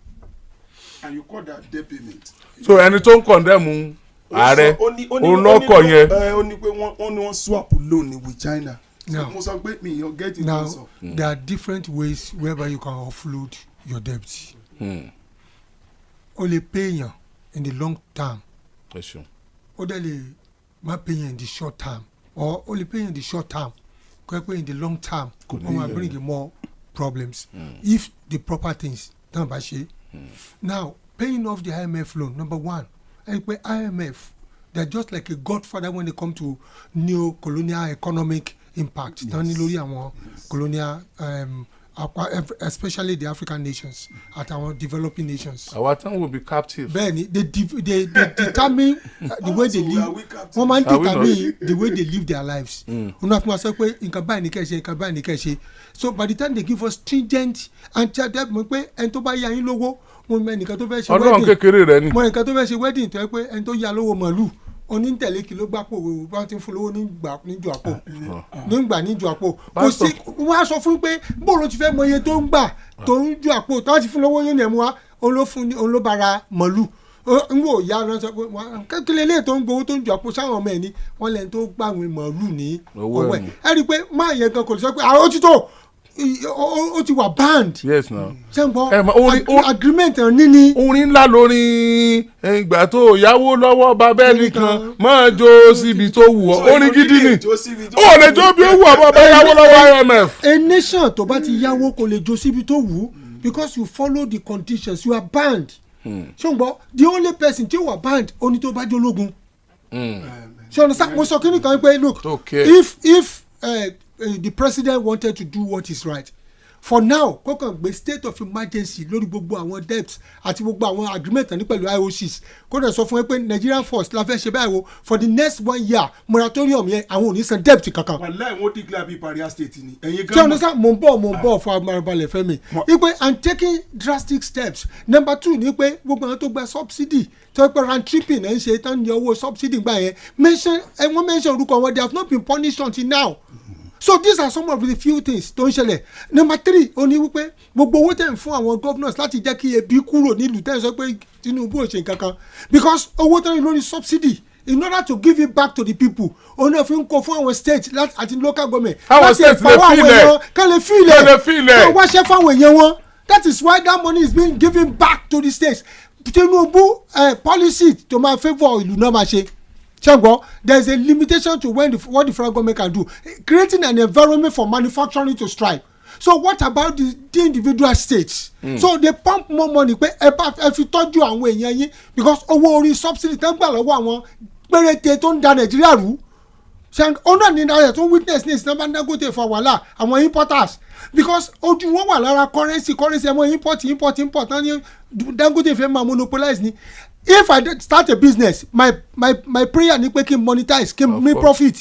and you call that debt payment. So ẹni tó ń condemn ààrẹ òun lọ́kọ̀ yẹn. ó ní pé wọ́n swap loan with China. Now, there are different ways whereby you can offload your debt. Only paying in the long term. Only not paying in the short term. Or only paying in the short term. Because in the long term, it will bring more problems. If the proper things done by she. Now, paying off the IMF loan, number one. And pay IMF, they're just like a godfather when they come to neo-colonial economic impact. Yes. Colonial, especially the African nations, at our developing nations. Our time will be captive. Then they determine the way they live. Woman determine the way they live their lives. So by the time they give us stringent and Ọlọ́run kékeré rẹ ni. Mo nǹkan tó fẹ́ ṣe wedding tó yẹ pé ẹni tó yá lówó màálù onítẹ̀lé kí ló gbàpò wọ́n ti ń fún lówó níjọ àpò kò sí wọ́n á sọ fún pé bó ló ti fẹ́ mọ iye tó ń gbà tó ń jọ àpò tó ti fún lówó yóò ní ẹ̀mú wa òun ló bára màálù n wò ya lọ sọ pé kékeré lè tó ń gbowó tó ń jọ àpò sáwọn ọmọ ẹ̀ ní wọ́n lẹ́ni tó gbàwé màálù ní ọwọ́ ẹ̀ rí i pé máa yẹ gan kò lè sọ pé àwọn òtítọ́ ó ti wà banned. Yes na. ṣé n gbọ́ agreement níní. Orin ńlá lórin ìgbà tó yáwó lọ́wọ́ babẹ́ẹ̀lì kan máa jó síbi tó wù ọ́ orin gidi ni ó lè jó bí ó wù ọ́ bá bá yáwó lọ́wọ́ IMF. A nation tó bá ti yáwó kò lè jó síbi tó wù because you follow the conditions you are banned. ṣé n gbọ́ the only person tí ó wà banned ó ní tó bá jólógun. ṣé ọ̀nà sáà mo sọ kí ni kan pé look if the president wanted to do what is right for now kókàn gbé state of emergency lórí gbogbo àwọn debts àti gbogbo àwọn agreement ní pẹ̀lú IOCs kó dẹ̀ sọ fún ẹ pé Nigerian force la fẹ́ ṣe báyìí o for the next 1 year moratorium yẹn àwọn ò ní san debt kankan. wàláì wọ́n declare bí paria state ni. tí ọ̀nà sá mo ń bọ̀ fún amarabalẹ̀ fẹ́mi ipe and taking drastic steps number 2 ni pé gbogbo àwọn tó gba subsidy tó pé round tripping ẹ̀ ń ṣe tán ní owó subsidy gbà yẹn wọ́n mention orúkọ wọn they have not been punished until now. So these are some of the few things tó ń ṣẹlẹ̀. Number 3 ó ní wípé gbogbo owó tẹ̀ ń fún àwọn governors láti jẹ́ kí ebi kúrò nílùú tẹ̀ ń sọ pé Tinubu ò ṣe nǹkan kan because owó tẹ̀ ń lórí subsidy in order to give it back to the people òun náà fi ń kó fún àwọn state àti local government. Àwọn state lè filẹ̀ kán lè filẹ̀ kán wáṣẹ́ fáwọn èèyàn wọn. That is why that money is being given back to the states. Tinubu policy tó máa favour ìlú náà máa ṣe. Chango, there is a limitation to what the federal government can do, creating an environment for manufacturing to strive. So what about the individual states? So they pump more money pé ẹ fi tọ́jú àwọn èèyàn yín because owó orí subsidy tẹ́ ń gbà lọ́wọ́ àwọn péréte tó ń da Nàìjíríà rú. Ọ̀nà ní náírà tó ń witness ní ìsinmi Dangote fa wàhálà àwọn importers because ojú wọn wà lára currency ẹ̀mọ́ import tán ní Dangote fẹ́ máa monopolize ni. If I start a business my prayer ni pé kí n monetize kí n make profit.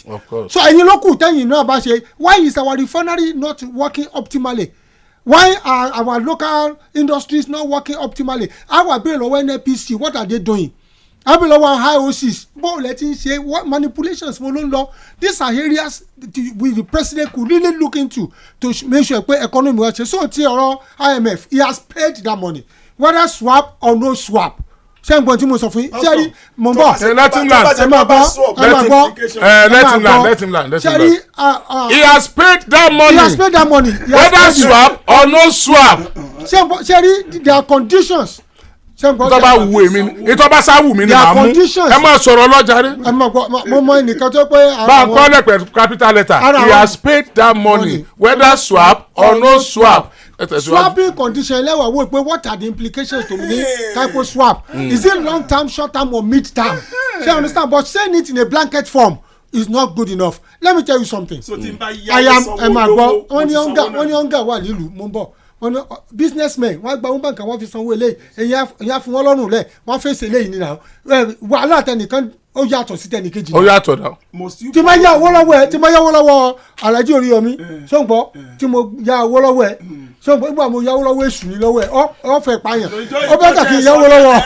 So ẹ̀yin ló kù tẹ́yìn náà bá ṣe why is our refinery not working optimally? Why are our local industries not working optimally? Our bill lọ́wọ́ NNPC what are they doing? Our bill lọ́wọ́ IOCs bọ́ọ̀lù ẹ̀ ti ń ṣe what manipulations mo ló ń lọ. These are areas the president could really look into to make sure pé economy wa ṣe. So ti ọ̀rọ̀ IMF he has paid that money whether swap or no swap. Ṣé n gbọ́n tí mo sọ fún yín ṣẹ́rí mo ń bọ̀ let him land ṣẹ́rí he has paid that money whether swap or no swap. ṣẹ́rí there are conditions. ìtọ́ bá wù mí ìtọ́ bá sá wù mí ni màá mú ẹ máa sọ̀rọ̀ lọ́jà rí. mo mọ ẹnìkan tó pé. bá a kọ́ lẹ́pẹ̀ capital letter he has paid that money whether swap or no swap. Swapping condition lẹ́wà wo pé what are the implications to me type of swap is it long term short term or mid term ṣé you understand but saying it in a blanket form is not good enough. Let me tell you something. I am ẹ̀màgbọ́ wọ́n ní hunger wà nílùú mo ń bọ̀ wọ́n ní businessmen wọ́n gba wọn bánkà wọ́n fi sanwó eléyìí èyí á fún wọn lọ́rùn lẹ̀ wọ́n fèsì eléyìí nínú wàhálà tẹnìkan ó yàtọ̀ sí tẹnìkejì. ó yàtọ̀ náà. tí ma yá owó lọ́wọ́ Alhaji Oriyomi ṣọ́ngbọ́ tí mo yá owó lọ́wọ́ ẹ̀ ṣọ́ngbọ́ nígbà mo yá owó lọ́wọ́ èṣù ní lọ́wọ́ ẹ̀ ọ fẹ́ pààyàn ó bẹ́ẹ̀ kà kí n yá owó lọ́wọ́.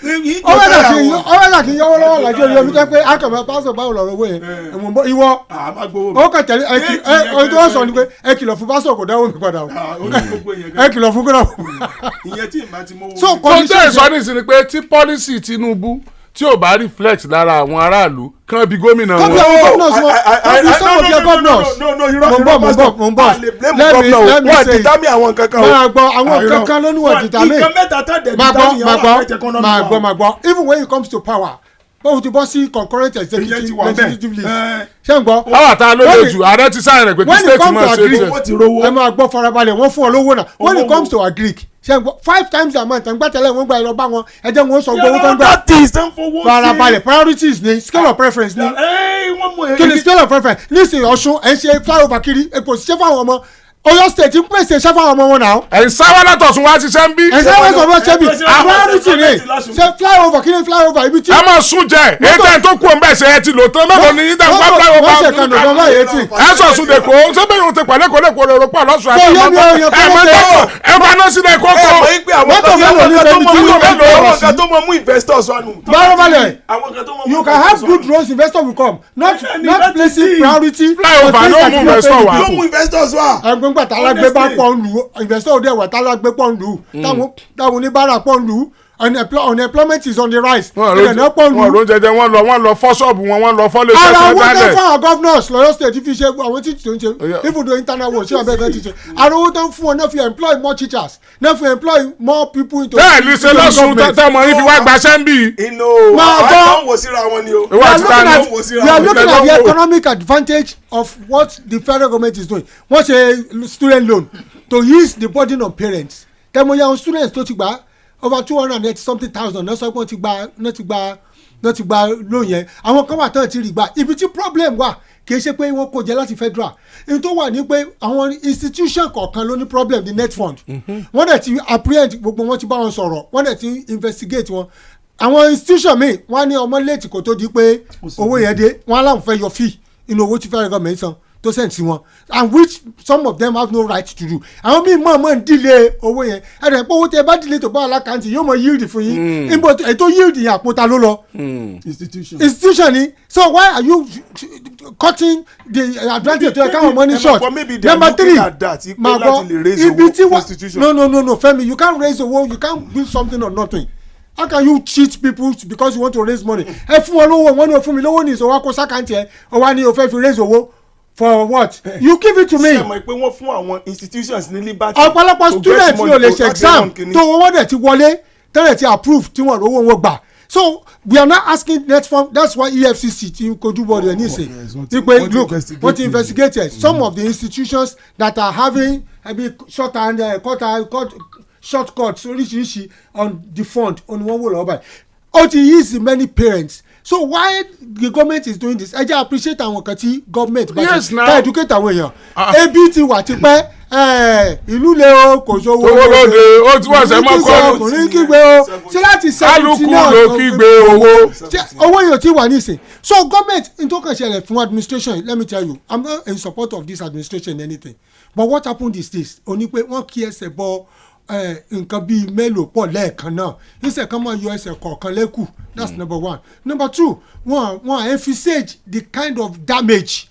ọ̀rẹ́dà kì í yọwọ́ lọ́wọ́ làjọ Oriyomi jẹ́ pé akọ̀mọ̀ pásọ̀ báwo lọ́rọ̀ owó yẹn ìwọ ó kàn tẹ̀lé ohun tó sọ ni pé ẹ kìlọ̀ fún pásọ̀ kò dáwọ́ mi padà o ẹ kìlọ̀ fún kódà. ìyẹn tí ìbá ti mọ́wọ́. so kọ́ńtẹ́ ìsọdísì ni pé tí pọ́lísì Tinubu tí ò bá reflect lára àwọn aráàlú kan bí gómìnà wọn. kọ́bí àwọn governors wọn kọ́bí some of your governors. mo ń bọ̀ let me say máa gbọ́ àwọn kankan ló ní wọ́n determine. máa gbọ́ even when it comes to power bó ti bọ́ sí concurrent executive legislative list ṣé n gbọ́. àwọn àtà ló lè jù ààrẹ ti sáyẹn rẹ̀ pé kí state máa ṣe jẹ. ẹ máa gbọ́ farabalẹ̀ wọ́n fún ọ lówó náà when it comes to agric ṣé n gbọ́ 5 times a month àgbà tẹ́lẹ̀ wọ́n gba ìlọ bá wọn ẹ jẹ́ wọn sọ gbowó tó ń gbà. farabalẹ̀ priorities ni scale of preference ni kí ni scale of preference nísìnyí Ọ̀ṣun ẹ̀ ń ṣe flyover kiri èkó ṣiṣẹ́ fáwọn ọmọ Ọ̀yọ́ state ń pèsè iṣẹ́ fáwọn ọmọ wọn náà. ẹ̀ ń sáwọ́ látọ̀sùn wá ṣiṣẹ́ ń bí. ẹ̀ ń sáwọ́ sọ̀rọ̀ ṣẹ́ bí priority ni ṣe flyover kí ni flyover ibi tí. ẹ máa sún jẹ ètò tó kú ọ̀nbẹ ṣe ẹ ti lò tán mẹ́fọ̀ ní yín dá flyover. wọ́n ṣe kànú ọ̀dọ́ báyìí etí. ẹ sọ sún de kó ṣé bẹ́ẹ̀ yóò ti pàdé kó lè kó lè rọ́pọ̀ lọ́sùn àti ọ̀nà ẹ máa ná sílẹ̀ kókó. you can have good roads investor will come not placing priority. flyover ló mú investor wá. ẹgbẹ́ ńgbà tá a lágbé bá pọ̀ ń lù investor òde ẹ̀wà tá a lágbé pọ̀ ń lù táwọn oníbàárà pọ̀ ń lù unemployment is on the rise. wọ́n ló ń jẹjẹ wọ́n lọ fọ́ ṣọ́ọ̀bù wọ́n lọ fọ́ lè ṣe ara owó tán fún àwọn governors lọ́yọ́ state fi ṣe àwọn tí tó ń ṣe even though internal work ṣé abẹ́rẹ́ ti ṣe ara owó tán fún wọn náà fi employ more teachers náà fi employ more people into. bẹ́ẹ̀ ni ṣe lọ́sùn tẹ́tẹ́ mọ̀ yín fi wá gbaṣẹ́ ń bì. máa gbọ́ we are looking at the economic advantage of what the federal government is doing wọ́n ṣe student loan to ease the burden on parents tẹ́mọ̀ yà àwọn students tó ti gbà over 280 something thousand náà sọ pé wọ́n ti gba loan yẹn àwọn kan wà tán ti rí gbà ibi tí problem wà kì í ṣe pé wọ́n kó jẹ láti federal èyí tó wà ní pé àwọn institution kọ̀ọ̀kan ló ní problem the net fund wọ́n dẹ̀ ti apprehend gbogbo wọn ti bá wọn sọ̀rọ̀ wọ́n dẹ̀ ti investigate wọn àwọn institution míì wọ́n ní ọmọ late kò tó di pé owó yẹn dé wọ́n aláwọ̀ fẹ́ yọ fee inú owó tí federal government san to send sí wọn and which some of them have no right to do àwọn míì mọ̀ ń delay owó yẹn ẹ̀rẹ̀ pé owó tẹ bá delay tó bá alákàntì yóò mọ yield fún yín níbo ètò yield yẹn àpótá ló lọ institution ni so why are you cutting the advantage to káwọn money short number 3 máa gbọ́ ibi tí wọ́n no Fẹ́mi you can't raise owó you can't build something or nothing. How can you cheat people because you want to raise money? ẹ fún wọn lówó wọn ní o fún mi lówó ní ìṣòwò akó sákàntì ẹ ọ wá ní o fẹ́ fi raise owó for what? You give it to me. ṣe mọ̀ pé wọ́n fún àwọn institutions ní liberty. ọ̀pọ̀lọpọ̀ students yóò lè ṣe exam tó wọ́n dẹ̀ ti wọlé tẹ́lẹ̀ ti approve tí wọ́n rówó wọn gbà. So we are not asking net fund. That's why EFCC ti kojú bọ̀dọ̀ ẹ̀ nísìn. wípé look wọ́n ti investigate some of the institutions that are having short and shortcuts oríṣiríṣi on the fund on one whole ọba ó ti ease many parents so why the government is doing this ẹ jẹ́ appreciate àwọn kan tí government bá ṣe ká educate àwọn èèyàn ebi ti wà tipẹ́ ìlú le o kò sówó lóde ó tí wọ́n ṣe mọ́ kọ́ ọkùnrin kígbe o ṣé láti kálukú ló kígbe owó owó yóò ti wà nísìn so government n tó kàn ṣẹlẹ̀ fún administration let me tell you I'm not in support of this administration anything but what happened is this oní pé wọ́n kí ẹsẹ̀ bọ nǹkan bíi mélòó pọ̀ lẹ́ẹ̀kan náà ìṣẹ̀ kan máa yọ ẹsẹ̀ kọ̀ọ̀kan lẹ́kù that's number 1 number 2 wọ́n emphasize the kind of damage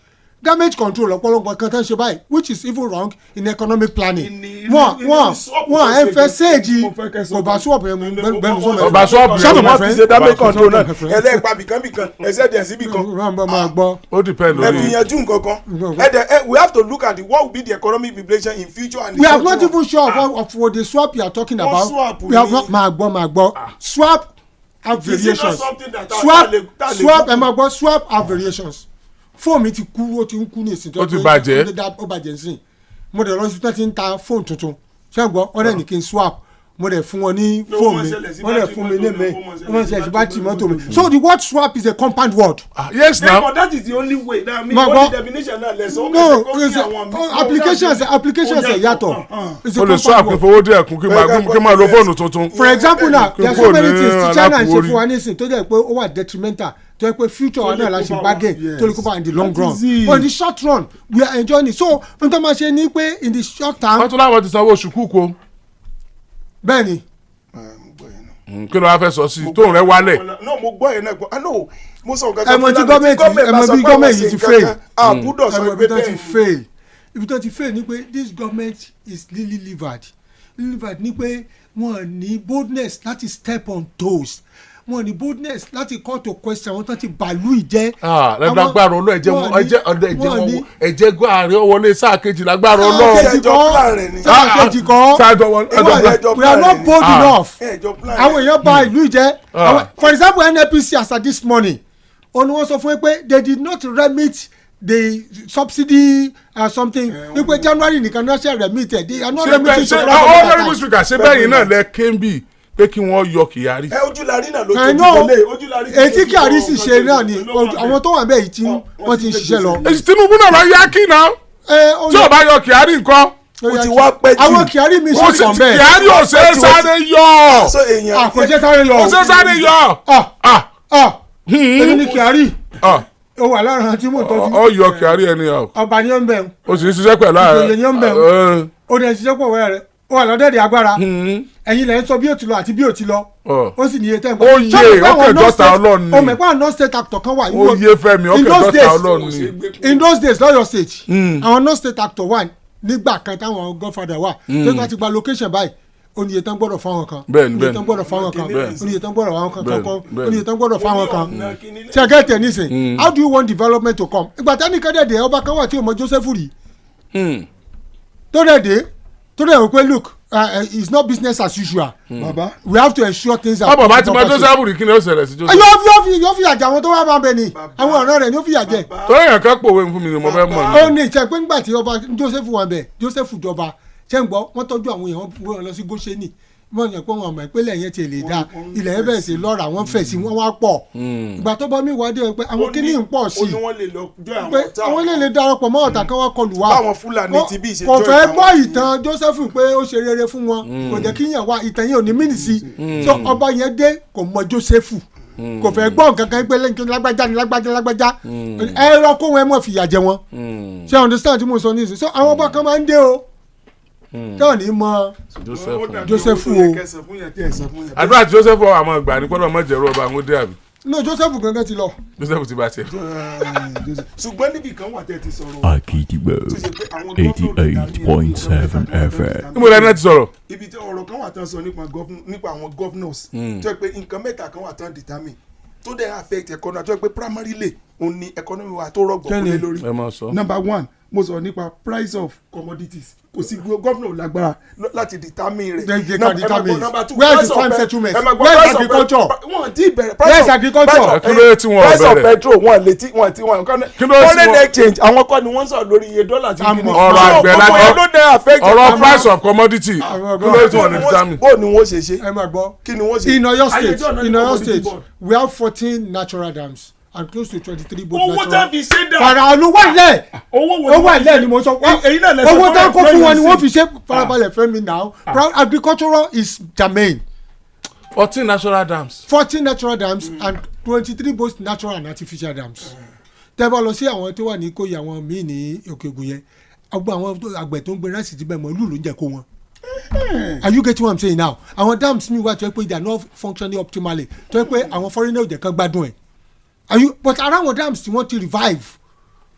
control ọ̀pọ̀lọpọ̀ kan tán ṣe báyìí which is even wrong in economic planning wọ́n emphasize kò bá swap yẹn gbẹnu sọ́mọ́ kò bá swap yẹn wọ́n ti ṣe damage control náà ẹlẹ́ẹ̀pa bìkan ẹsẹ̀ díẹ̀ sí bìkan máa gbọ́ ó depend lórí ẹ fi yanjú nǹkankan we have to look at what will be the economic inflation in future and we are not even sure of what the swap you are talking about we have not máa gbọ́ swap have variations swap ẹ máa gbọ́ swap have variations fóònù mi ti kú ó ti ń kú ní ìsìn ó ti bàjẹ́ ó bàjẹ́ nsìn mo dẹ̀ lọ sí tí ń ta fóònù tuntun ṣé ń gbọ́ wọ́n dẹ̀ ní kí n swap mo dẹ̀ fún wọn ní fóònù mi wọ́n dẹ̀ fún mi ní mi wọ́n ṣe bátìrì mọ́tò mi so the word swap is a compound word. Yes now but that is the only way that mean only definition na less o applications ẹ yàtọ̀ o lè swap kí n fowó díẹ̀ kún kí n máa lo fóònù tuntun. for example now there are so many things tí China ṣe fún wa nísìn tó jẹ́ pé ó wà detrimental tó yẹ pé future wa náà la ṣe bargain tó lè kópa in the long run but in the short run we are enjoying it so n tó máa ṣe ni pé in the short term. wọ́n tún láwọn ti sanwó oṣù kúkú o. bẹ́ẹ̀ni kí ló wá fẹ́ sọ sí i tóun rẹ wálẹ̀. no mo gbọ́ yẹn náà gbọ́ no mo sọ nǹkan kan fún mi bí gọ́ọ̀mẹ̀ntì ti fail àbúdọ̀ sọ pé bẹ́ẹ̀ ni ibi tó ti fail ni pé this government is lily livered ni pé wọ́n ní boldness láti step on toes wọ́n ní boldness láti call to question wọ́n tán ti bàálù ìjẹ́. lágbára ọlọ́ ẹ̀jẹ̀ gbọ́ ààrẹ wọlé sáà kejì lágbára ọlọ́. sáà kejì kọ́ we are not bold enough àwọn èèyàn bà ìlú ìjẹ́ for example NNPC as at this morning òun ni wọ́n sọ fún mi pé they did not remit the subsidy something wípé January nìkan náà ṣe remitted they are not remitting to honourable speaker ṣe bẹ́yìn náà lẹ kéńbì pé kí wọ́n yọ Kyari. ojúlarí náà ló tóbi wọlé ojúlarí. èyí Kyari sì ṣe náà ni àwọn tó wà bẹ́ẹ̀ yìí tí wọ́n ti ń ṣiṣẹ́ lọ. Tinubu náà lọ yá kí náà tí ò bá yọ Kyari nǹkan. o ti wá pẹ́ jù. àwọn Kyari mi ṣe kàn bẹ́ẹ̀. Kyari ò ṣe é sáré yọ. kò ṣe sáré yọ. kò ṣe sáré yọ. èmi ni Kyari o wà lára tí mo tọ́jú. ọ yọ Kyari ẹni ọ. ọba ni ó ń bẹ̀. o sì ń ṣiṣẹ́ pẹ̀lú ààrẹ. ìjòyè ni ó ń bẹ̀. o dẹ̀ ṣiṣẹ́ pọ̀ wẹ́rẹ́ rẹ̀ o wà lọ́dẹ̀dẹ̀ agbára. ẹ̀yin lẹ̀ ń sọ bí o ti lọ àti bí o ti lọ. ó sì ní iye tẹ́ ń gbọ́. ó yé ọkẹ́ dọ́ta ọlọ́run ni. o mẹ̀pá non state actor kan wà. ó yé Fẹ́mi ọkẹ́ dọ́ta ọlọ́run ni. in those days lọ́yọ̀ state àwọn non state actor wà nígbà kan táwọn godfather wà. tó bá ti gba location báyìí oníye tán gbọ́dọ̀ fáwọn kan oníye tán gbọ́dọ̀ fáwọn kan oníye tán gbọ́dọ̀ fáwọn kan oníye tán gbọ́dọ̀ fáwọn kan tí a gẹ́tẹ̀ nísìn how do you want development to come ìgbà tani kẹ́dẹ̀dẹ̀ ọba kan wà tí o mọ Joseph rí tó dẹ̀ wò pé look it's not business as usual baba we have to ensure things are. bàbá ti mọ Joseph rí kí ni ó ṣẹlẹ̀ sí Joseph. yóò fìyà jẹ àwọn tó wà bá bẹ ni àwọn ọ̀ràn rẹ̀ ni ó fìyà jẹ. tó yàn ká pòwe fún mi ni mo fẹ́ mọ̀ ni. ó ní ìṣe pé nígbà tí ọba Joseph wà bẹ̀ Joseph jọba ṣé ń gbọ́ wọ́n tọ́jú àwọn èèyàn wọ́n lọ sí Góṣẹ́nì wọ́n yàn pé wọn àmọ́ ìpínlẹ̀ yẹn ti lè da ilẹ̀ yẹn bẹ̀rẹ̀ sí lọ́ra wọ́n fẹ̀ sí wọ́n wá pọ̀ ìgbà tó bá mi wá dé pé àwọn kíní ń pọ̀ sí pé àwọn lè darapọ̀ mọ́ ọ̀tá kan wá kọlù wá kò fẹ́ gbọ́ ìtàn Joseph pé ó ṣe rere fún wọn kò jẹ́ kí yàn wá ìtàn yẹn ò ní mìíràn sí so ọba yẹn dé kò mọ Joseph kò fẹ́ gbọ́ nǹkan kan pé lẹ́yìn lágbájá ni lágbájá ẹ̀rọ kó wọn ẹ̀ mọ̀ fìyà jẹ wọn ṣé understand tí mo sọ nísìnyí so àwọn ọba kan máa ń dé o táwọn ní mọ Joseph o àdúrà tí Joseph ọ àmọ́ ìgbà ní pọlọ mọjẹrọ ọba àwọn òde àbí. no Joseph gangan ti lọ. Joseph ti bá tiẹ̀. ṣùgbọ́n níbi kan wà tẹ́ ti sọ̀rọ̀. Akidigbo 88.7 FM. níbo lẹ́nu ẹ̀ ti sọ̀rọ̀. ibi tí ọ̀rọ̀ kan wà tán sọ nípa àwọn governors tó yẹ pé nǹkan mẹ́ta kan wà tán determine tó dẹ̀ affect economy tó yẹ pé primarily òun ni economy wa tó rọgbọ̀ lórí. number one mo sọ nípa price of commodities kò sí gómìnà lágbára láti determine rẹ̀. number two where is the farm settlement where is agriculture where is agriculture. price of petrol wọn foreign exchange àwọn kọ́ ni wọ́n sọ lórí iye dọ́là tí wọ́n ní. ọ̀rọ̀ àgbẹ̀ lágbọ́ ọ̀rọ̀ price of commodity kí ló tí wọ́n ní determine. bó ni wọ́n ṣe ṣe. ẹ máa gbọ́ kí ni wọ́n ṣe. in Oyo state we have 14 natural dams and close to 23 both natural. owó tá fi ṣe dà. faraolu wà lẹ̀ owó ilẹ̀ ni mo sọ owó tá kó fún wọn ni wọ́n fi ṣe farabalẹ̀ fẹ́mi now agricultural is germane. 14 natural dams. 14 natural dams and 23 both natural and artificial dams. tẹ́ bá lọ sí àwọn tó wà ní Ìkòyí àwọn míì ní Òkè Ògùn yẹn ọgbọ́n àwọn àgbẹ̀ tó ń gbé ráìsì ti bẹ́ẹ̀ mọ́ ìlú ló ń jẹ́ kó wọn. Are you getting what I'm saying now? àwọn dams mi wá tó yẹ pé they are not functioning optimally tó yẹ pé àwọn foreigner ò jẹ́ kán gbádùn ẹ̀. But around dams tí wọ́n ti revive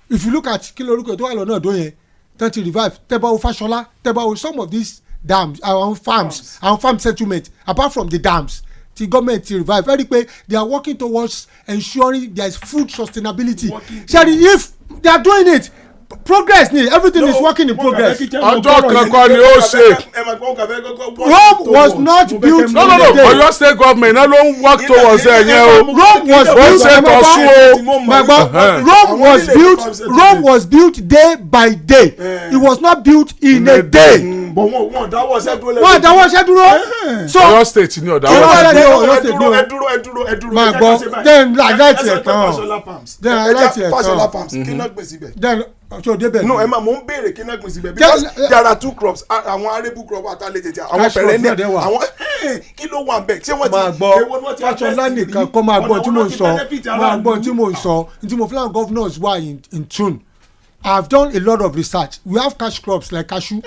if you look at kí lórúkọ tó wà lọ́nà ọ̀dọ́ yẹn tó ti revive tẹ́bà o Fáṣọlá tẹ́bà o some of these dams our farm settlement apart from the dams the government ti revive very pé they are working towards ensuring there is food sustainability ṣáàdì if they are doing it progress ni everything is working in progress. ọjọ́ kankan ni ó ṣe. Rome was not built. no Oyo state government náà ló ń work towards ẹ̀ yẹn o. Rome was built day by day. It was not built in a day. wọ́n dáwọ́ ṣẹ́ dúró. so Oyo state ni ọ̀dà wọ́n ṣẹ́ dúró. ẹ dúró. máa gbọ́ then láìláìtì ẹ̀ tán. Fashola farms kí náà gbèsè bẹ̀. so débẹ̀. no ẹ ma mo ń béèrè kí náà gbèsè bẹ̀ because there are two crops àwọn arable crop àtàlẹ́ tètè àwọn perennial àwọn kí ló wà bẹ́ẹ̀ ṣé wọ́n ti. máa gbọ́ Fashola nìkan kọ́ máa gbọ́ tí mò ń sọ tí mo flan governors wà in tune. I've done a lot of research. We have cash crops like cashew,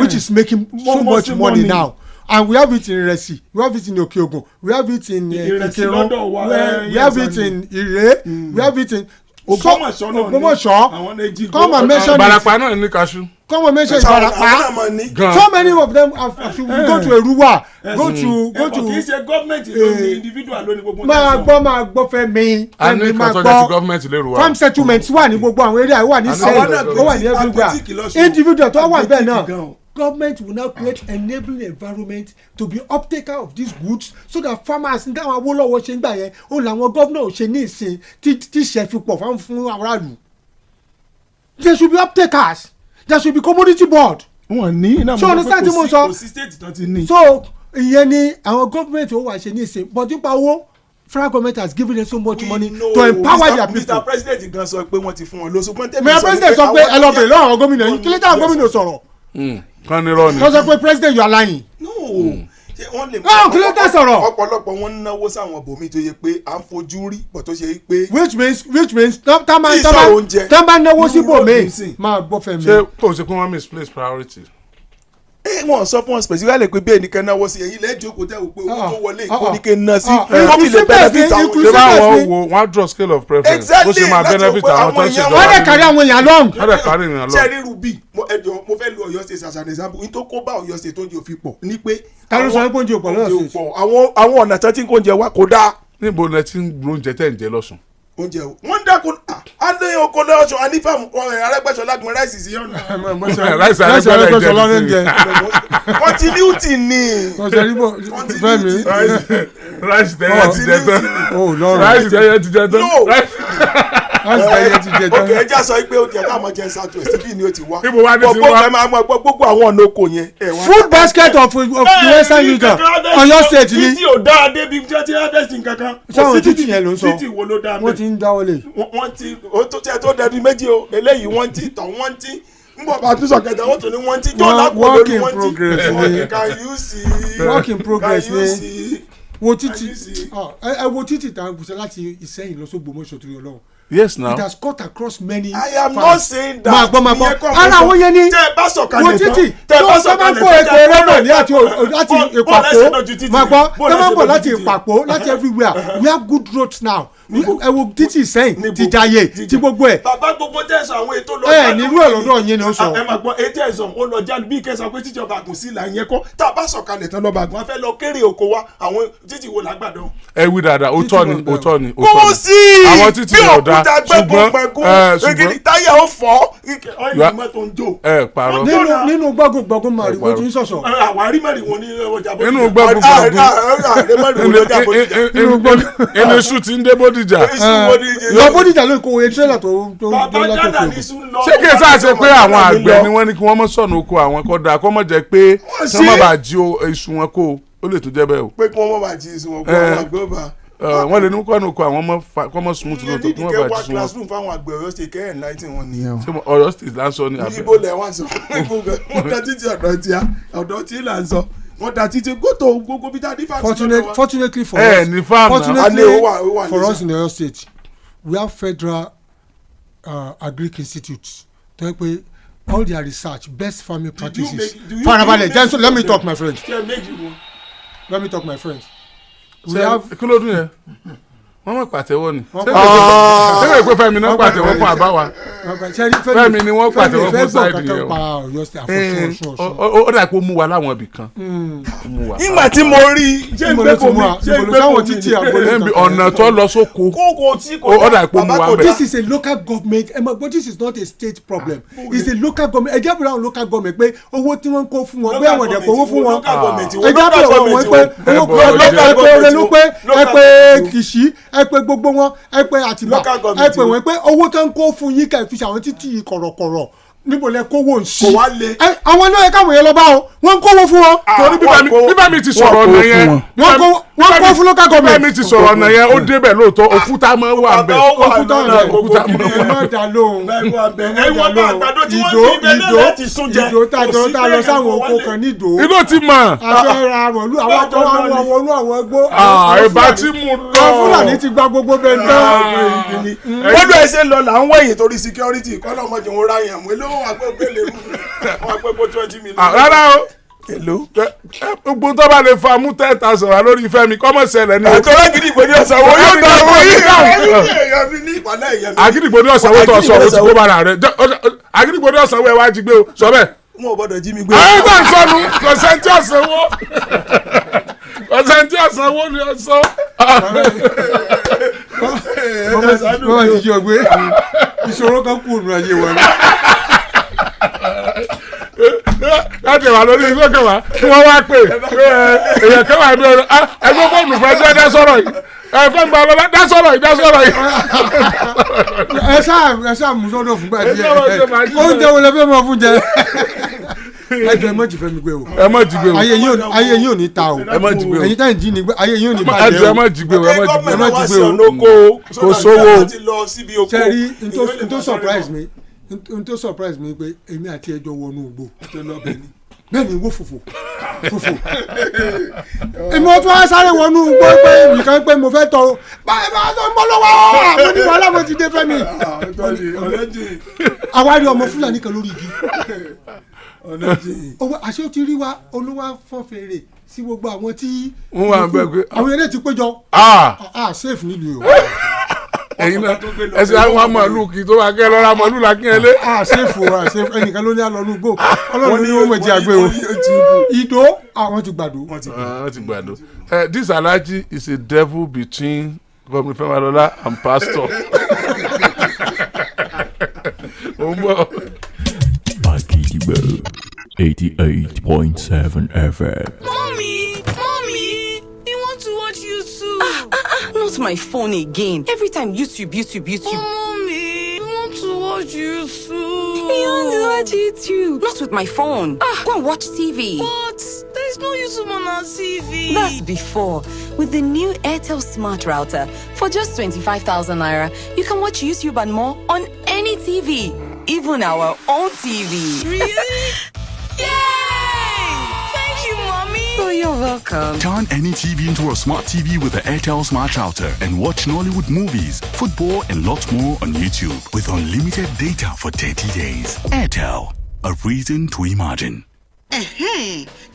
which is making so much money now. and we have it in Resi, we have it in Okeogun, we have it in Ikirun, we have it in Ire, we have it in Ògbómọ̀ṣọ́. Come and mention it. Ìbàràpá náà ní Kaṣú. Come and mention Ìbàràpá. So many of them have go to Eruwa, go to. Kì í ṣe gọ́ọ̀mẹ̀ntì lónìí individual lónìí gbogbo. Máa gbọ́ Fẹ́mi. A ní kan tó jẹ́ ti gọ́ọ̀mẹ̀ntì lérò wa. Farm settlements wà ní gbogbo àwọn area wà ní sẹ́yìn, ó wà ní everywhere. Individual tó wà bẹ́ẹ̀ náà. Government will now create enabling environment to be uptaker of these goods so that farmers ní káwọn Awólọ́wọ̀ ṣe ń gbà yẹn ó làwọn gómìnà ò ṣe ní ìsìn tí ṣe fi pọ̀ fún aráàlú. There should be uptakers, there should be commodity board. Wọ́n ní iná mọ̀ pé kò sí state tó ti ní. So ìyẹn ni àwọn government ó wà ṣe ní ìsìn but nípa owó federal government has given them so much money to empower their people. Mr. President gan sọ pé wọ́n ti fún wọn lóṣù. Mr. President sọ pé ẹ lọ bèrè lọ́wọ́ àwọn gómìnà yìí kí ló dáhùn gómìnà sọ̀rọ̀. Kan ní rọ ni. Wọ́n sọ pé president you are lying. No. Kí ló dé sọ̀rọ̀. Ọ̀pọ̀lọpọ̀ wọn ń náwó sáwọn bòmí tó yẹ pé à ń fojú rí bọ̀ tó ṣe pé. which means tá bá náwó sí bòmí máa gbọ́ Fẹ́mi. Ṣé kò sí pé wọ́n misplace priority? Wọ́n sọ fún wọn specifically pé bẹ́ẹ̀ ni kẹ́ náwó sí ẹ̀yìn lẹ́jọ́ kò tẹ́ ò pé owó tó wọlé ìkó ní kẹ́ ná sí. Wọ́n lè benefit àwọn ṣé báwọn wo wọ́n á draw scale of preference bó ṣe máa benefit àwọn tó ń ṣe wọ́n lè kárí àwọn èèyàn lọ́hùn. wọ́n lè kárí èèyàn lọ́hùn. ṣé rí rubí mo fẹ́ lu Ọ̀yọ́ state as an example ní tó kó bá Ọ̀yọ́ state tó ń jẹ òfin pọ̀ ní pé. ta ló sọ pé oúnjẹ òpó lọ́sùn. àwọn ọ̀nà tí kò ń jẹ wá kò dáa. níbo lẹ ti ń gbóúnjẹ tẹ̀ ń jẹ lọ́sùn. oúnjẹ o wọ́n dákun alẹ́ oko lọ́sọ̀ anífàmù Arẹ́gbẹ́ṣọlá gbọ́n ráìsì sí ọ̀nà. ráìsì Arẹ́gbẹ́ṣọlá ń jẹ. continuity ni. Fẹ́mi. ráìsì tẹ́yẹ ti jẹ tán. ráìsì tẹ́yẹ ti jẹ tán. ok ẹja sọ pé oúnjẹ táwọn jẹ south west bí ni ó ti wá. ibo wa ni ti wá. ẹ máa gbogbo àwọn ọ̀nà oko yẹn. food basket of the western region Ọ̀yọ́ state ni. títí ò dáa débi jẹ́ ti harvesting kankan. sáwọn títí yẹn ló ń sọ títí wo ló dáa mẹ́. wọ́n ti ń dáwọ́lé. wọ́n ti tó dẹbi méjì o eléyìí wọ́n ti tọ̀ wọ́n ti n bọ̀ bá tún sọ kẹta wọ́n tún ní wọ́n ti jọ́ lápò lórí wọ́n ti. can you see. work in progress ni wo títì ẹ wo títì tá a gbèsè láti Ìṣẹ́yìn lọ s'Ógbómọ̀ṣọ́ torí Ọlọ́run. Yes now. It has cut across many. I am not saying that. Máa gbọ́. Ara àwọn yẹn ni. Tẹ́ ẹ bá sọ̀kalẹ̀ wo títì tó bá ń kó èkó rẹ́bọ̀ ní láti Ìpàpó máa gbọ́ tó bá ń bọ̀ láti Ìpàpó láti everywhere we have good roads now. ẹ wo títì Ìṣẹ́yìn ti Jayé ti gbogbo ẹ̀. Bàbá gbogbo tẹ̀sán àwọn ètò lọ. Nírú ẹ̀ lọ́dọ̀ yẹn ni ó sọ. Ẹ máa gbọ́ ètò ẹ̀sán ó lọ jáde bí kẹsàn pé tíjọba àgùn sí ìlà yẹn kọ́ tá a bá sọ̀kalẹ̀ tán lọ́ba àgùn a fẹ́ lọ kéré oko wa àwọn títì wo làgbàdo. Ẹ wí dáadáa òótọ́ ni. Kò sí àwọn títì yóò dá ṣùgbọ́n táyà ó fọ́ ọ̀yìn mọ́tò ń jò. ẹ parọ́. nínú gbọ́gun màrìwò tí ń sọ̀sọ̀. àwárí màrìwò ní ọjà bó. inú gbọ́gun inú iṣu ti ń dé Bódìjà. lọ Bódìjà ló kó oye tírélà tó bàbá jàdà ní sùn lọ. ṣé kí n sáà ṣe pé àwọn àgbẹ̀ ni wọ́n ní kí wọ́n mọ̀ sọ̀nù oko àwọn kọ́ da kọ́ mọ̀ jẹ́ pé kí wọ́n má bàa jí iṣu wọn kó ó lè tún jẹ́ bẹ́ẹ̀ o. pé kí wọ́n má bàa jí iṣu wọn kó àwọn àgbẹ̀ bá. wọ́n lè ní kọ́nù oko àwọn kọ́mọ smooth lóòótọ́ kí wọ́n bàa jí iṣu wọn. classroom fáwọn àgbẹ̀ Ọ̀yọ́ state kẹ́ enlighten wọn nìyẹn o. Ọ̀yọ́ state là ń sọ ní abẹ́. ibo lẹ̀ wọ́n sọ wọ́n da títí ọ̀dọ̀ tí là ń sọ wọ́n da títí gbọ́tò gbogbo bí dáadé fáwọn. Fortunately for us ní fáàmù fortunately for us in Ọ̀yọ́ state we have federal agric institutes tó yẹ pé all their research best farming practices farabalẹ̀ jẹ́nsó let me talk my friend we have. kí ló dún yẹn wọ́n mọ̀ pàtẹ́wọ́ ni ṣé pé Fẹ́mi náà pàtẹ́wọ́ fún àbáwá Fẹ́mi ni wọ́n pàtẹ́wọ́ fún sáìdì yẹn o ó dà pé ó mú wa láwọn ibì kan. nígbà tí mo rí ṣé ìgbẹ́kọ̀ títí ọ̀nà tó lọ sóko ó dà pé ó mú wa bẹ̀. this is a local government but this is not a state problem it's a local government ẹ jábọ̀ àwọn local government pé owó tí wọ́n ń kó fún wọn bẹ́ẹ̀ wọ́n dẹ̀ kó owó fún wọn ẹ jábọ̀ wọn pé owó pé ẹ pé Kìṣí ẹ pé gbogbo wọn ẹ pé Àtìbà ẹ pé wọn pé owó tó ń kó fún yín ká fi ṣàwọn títí kọ̀rọ̀kọ̀rọ̀ níbo lẹ kówó ń sí. kò wá lé. àwọn náà yẹ káwọn yẹn lọ bá o wọ́n ń kówó fún wọn. torí bíbá mi ti sọ̀rọ̀ ọ̀nà yẹn wọ́n kó fún local government. bíbá mi ti sọ̀rọ̀ ọ̀nà yẹn ó débẹ̀ lóòótọ́ òkúta máa wà bẹ̀. òkúta máa dà lóhùn ìdó tá lọ sáwọn oko kan ní ìdó. ìdó ti mọ̀. àfẹ́ra rọ̀lú àwọn ẹgbó. ìbá ti mú lọ. Fúlàní ti gba gbogbo bẹ́ẹ̀ tán. wọ́n lọ ẹsẹ̀ lọ là ń wẹ̀yìn torí security kọ́lọ́mọdé wọn ráyàn mú elówó wà pé gbélé mú wọn pé kó 20 million. rárá o gbogbo tó bá lè fa mú 10,000 wá lórí ìfẹ́ mi kọ́mọ̀ ṣẹlẹ̀ ní. àtọ́lá Àgídìgbò ní ọ̀sán wo yóò dá owó yìí. Àgídìgbò ní ọ̀sán wo tó ọ̀sán wo ti kó bára rẹ̀ Àgídìgbò ní ọ̀sán wo ẹ wá jí gbé o sọ bẹ́ẹ̀. wọn ò gbọ́dọ̀ jí mi gbé. ayé tó ń sọnù kò sẹ́ńtì ọ̀sán wo kò sẹ́ńtì ọ̀sán wo ni ọ̀sán. bọ́lá ti jọ gbé ìṣòro kan kú òun ayé wa. láti wà lórí iṣẹ́ kẹwàá kí wọ́n wá pè èèyàn kẹwàá bí ọ̀rọ̀ ẹgbẹ́ fóònù fẹ́ jẹ́ dá sọ̀rọ̀ yìí ẹ fẹ́ gba ọlọ́lá dá sọ̀rọ̀ yìí. ẹ ṣáà mú sọ́dọ̀ fúngbà díẹ̀ oúnjẹ wo lẹ fẹ́ mọ fún jẹ. ẹ má jí fẹ́ mi gbé o. ẹ má jí gbé o. ayé yín ò ní ta o. ẹ má jí gbé o. ẹ̀yin táyì jí ni ayé yín ò ní bàjẹ́ o. ẹ má jí gbé o. ẹ má jí gbé o. kò sówó. sẹ́rí n tó surprise mi n tó surprise mi pé èmi àti ẹjọ́ wọnú igbó bẹ́ẹ̀ ni wó fòfò èmi wọ́n tún wá sáré wọnú igbó pé nǹkan pé mo fẹ́ tọ́ báyìí bá tó ń bọ́ lọ́wọ́ àwọn onímọ̀ aláwọ̀ ti dé fẹ́ mi àwárí ọmọ Fúlàní kan lórí igi àṣé ó ti rí wa olúwa fọ́n fèrè sí gbogbo àwọn tí àwọn eré ti péjọ safe nílùú o. ẹyin náà ẹsẹ àwọn màálù kì í tó wà kẹ lọ́ra màálù la kí ẹ lé. àṣefò ẹnìkan ló ní àlọ́nù gbò ọlọ́run ní wọ́n mọ̀ jí àgbẹ̀ o ìdó àwọn ti gbàdó. wọ́n ti gbàdó. This Alhaji is a devil between Gómìnà Fẹ́mi and pastor. ó ń bọ̀. Akidibo 88.7 FM. Mommy, you want to watch YouTube? Not my phone again. Every time YouTube. Mommy, you want to watch YouTube? You want to watch YouTube? Not with my phone. Go and watch TV. What? There is no YouTube on our TV. That's before. With the new Airtel Smart Router, for just 25,000 naira, you can watch YouTube and more on any TV. Even our own TV. Really? Yay! Thank you, Mommy. Oh, you're welcome. Turn any TV into a smart TV with the Airtel Smart Router and watch Nollywood movies, football, and lots more on YouTube with unlimited data for 30 days. Airtel, a reason to imagine.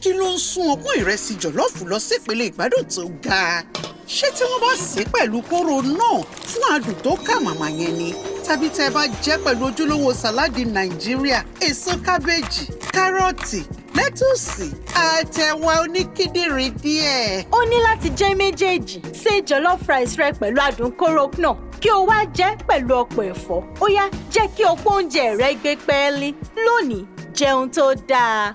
Kí ló ń sún ọpọ́n ìrẹsì jọ̀lọ́ọ̀fù lọ sípele ìgbádùn tó ga? Ṣé tí wọ́n bá sè é pẹ̀lú kóró náà fún adùn tó kà màmá yẹn ni? Tàbí tẹ́ ẹ bá jẹ́ pẹ̀lú ojúlówó sàláàdì Nàìjíríà, èso kábéèjì, kárọ̀tì, lẹ́tùsì, àtẹ̀wà oníkíndìnrín díẹ̀. Ó ní láti jẹ́ méjèèjì. Ṣé jollof rice rẹ pẹ̀lú adùn kóró náà kí o wá jẹ́ pẹ̀lú ọ̀pọ̀ ẹ̀fọ́. Ó yá jẹ́ kí ọ̀pọ̀ oúnjẹ rẹ gbé pẹ́ẹ́lí. Lónìí, jẹun tó dáa.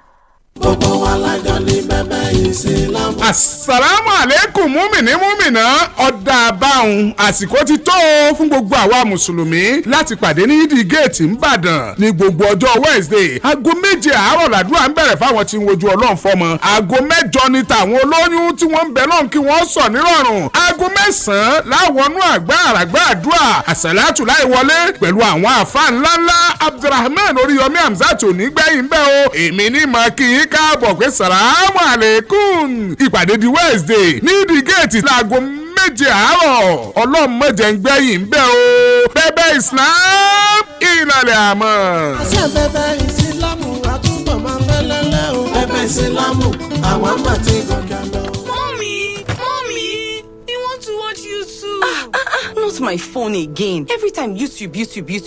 gbogbo wa lájọ ní bẹ́bẹ́ ìsìlámù. Assalamu alaikum múmìnì múmìnà ọ̀dà àbáhùn àsìkò ti tó fún gbogbo àwa mùsùlùmí láti pàdé ní yídì géètì ńbàdàn ní gbogbo ọjọ́ Wednesday aago 7 àárọ̀ làdúrà ń bẹ̀rẹ̀ fáwọn tí ń wojú Ọlọ́run fọ́mọ aago 8 ní tàwọn olóyún tí wọ́n ń bẹ lọ́n kí wọ́n sọ nírọ̀rùn aago 9 láwọnú àgbà àràgbà àdúrà àsàlátù láì wọlé pẹ̀lú àwọn àfáà ńláńlá Abdulrahman Oriyomi Hamzat nígbẹ̀yìn bẹ́ẹ̀ o èmi ní màá kí i káàbọ̀ pé sàlámù àlékún ìpàdé di Wednesday ní ìdí géètì láago 7 àárọ̀ ọlọ́mọdé ń gbẹ̀yìn bẹ́ẹ̀ o bẹ́bẹ́ Islam ìlàlẹ̀ àmọ́. àṣẹ bẹ́bẹ́ ìsìlámù àtúbọ̀ máa fẹ́ lẹ́lẹ́ o. bẹ́bẹ́ ìsìlámù àwọn àgbà ti gòkè lọ. Mommy, you want to watch YouTube? Not my phone again. Every time YouTube.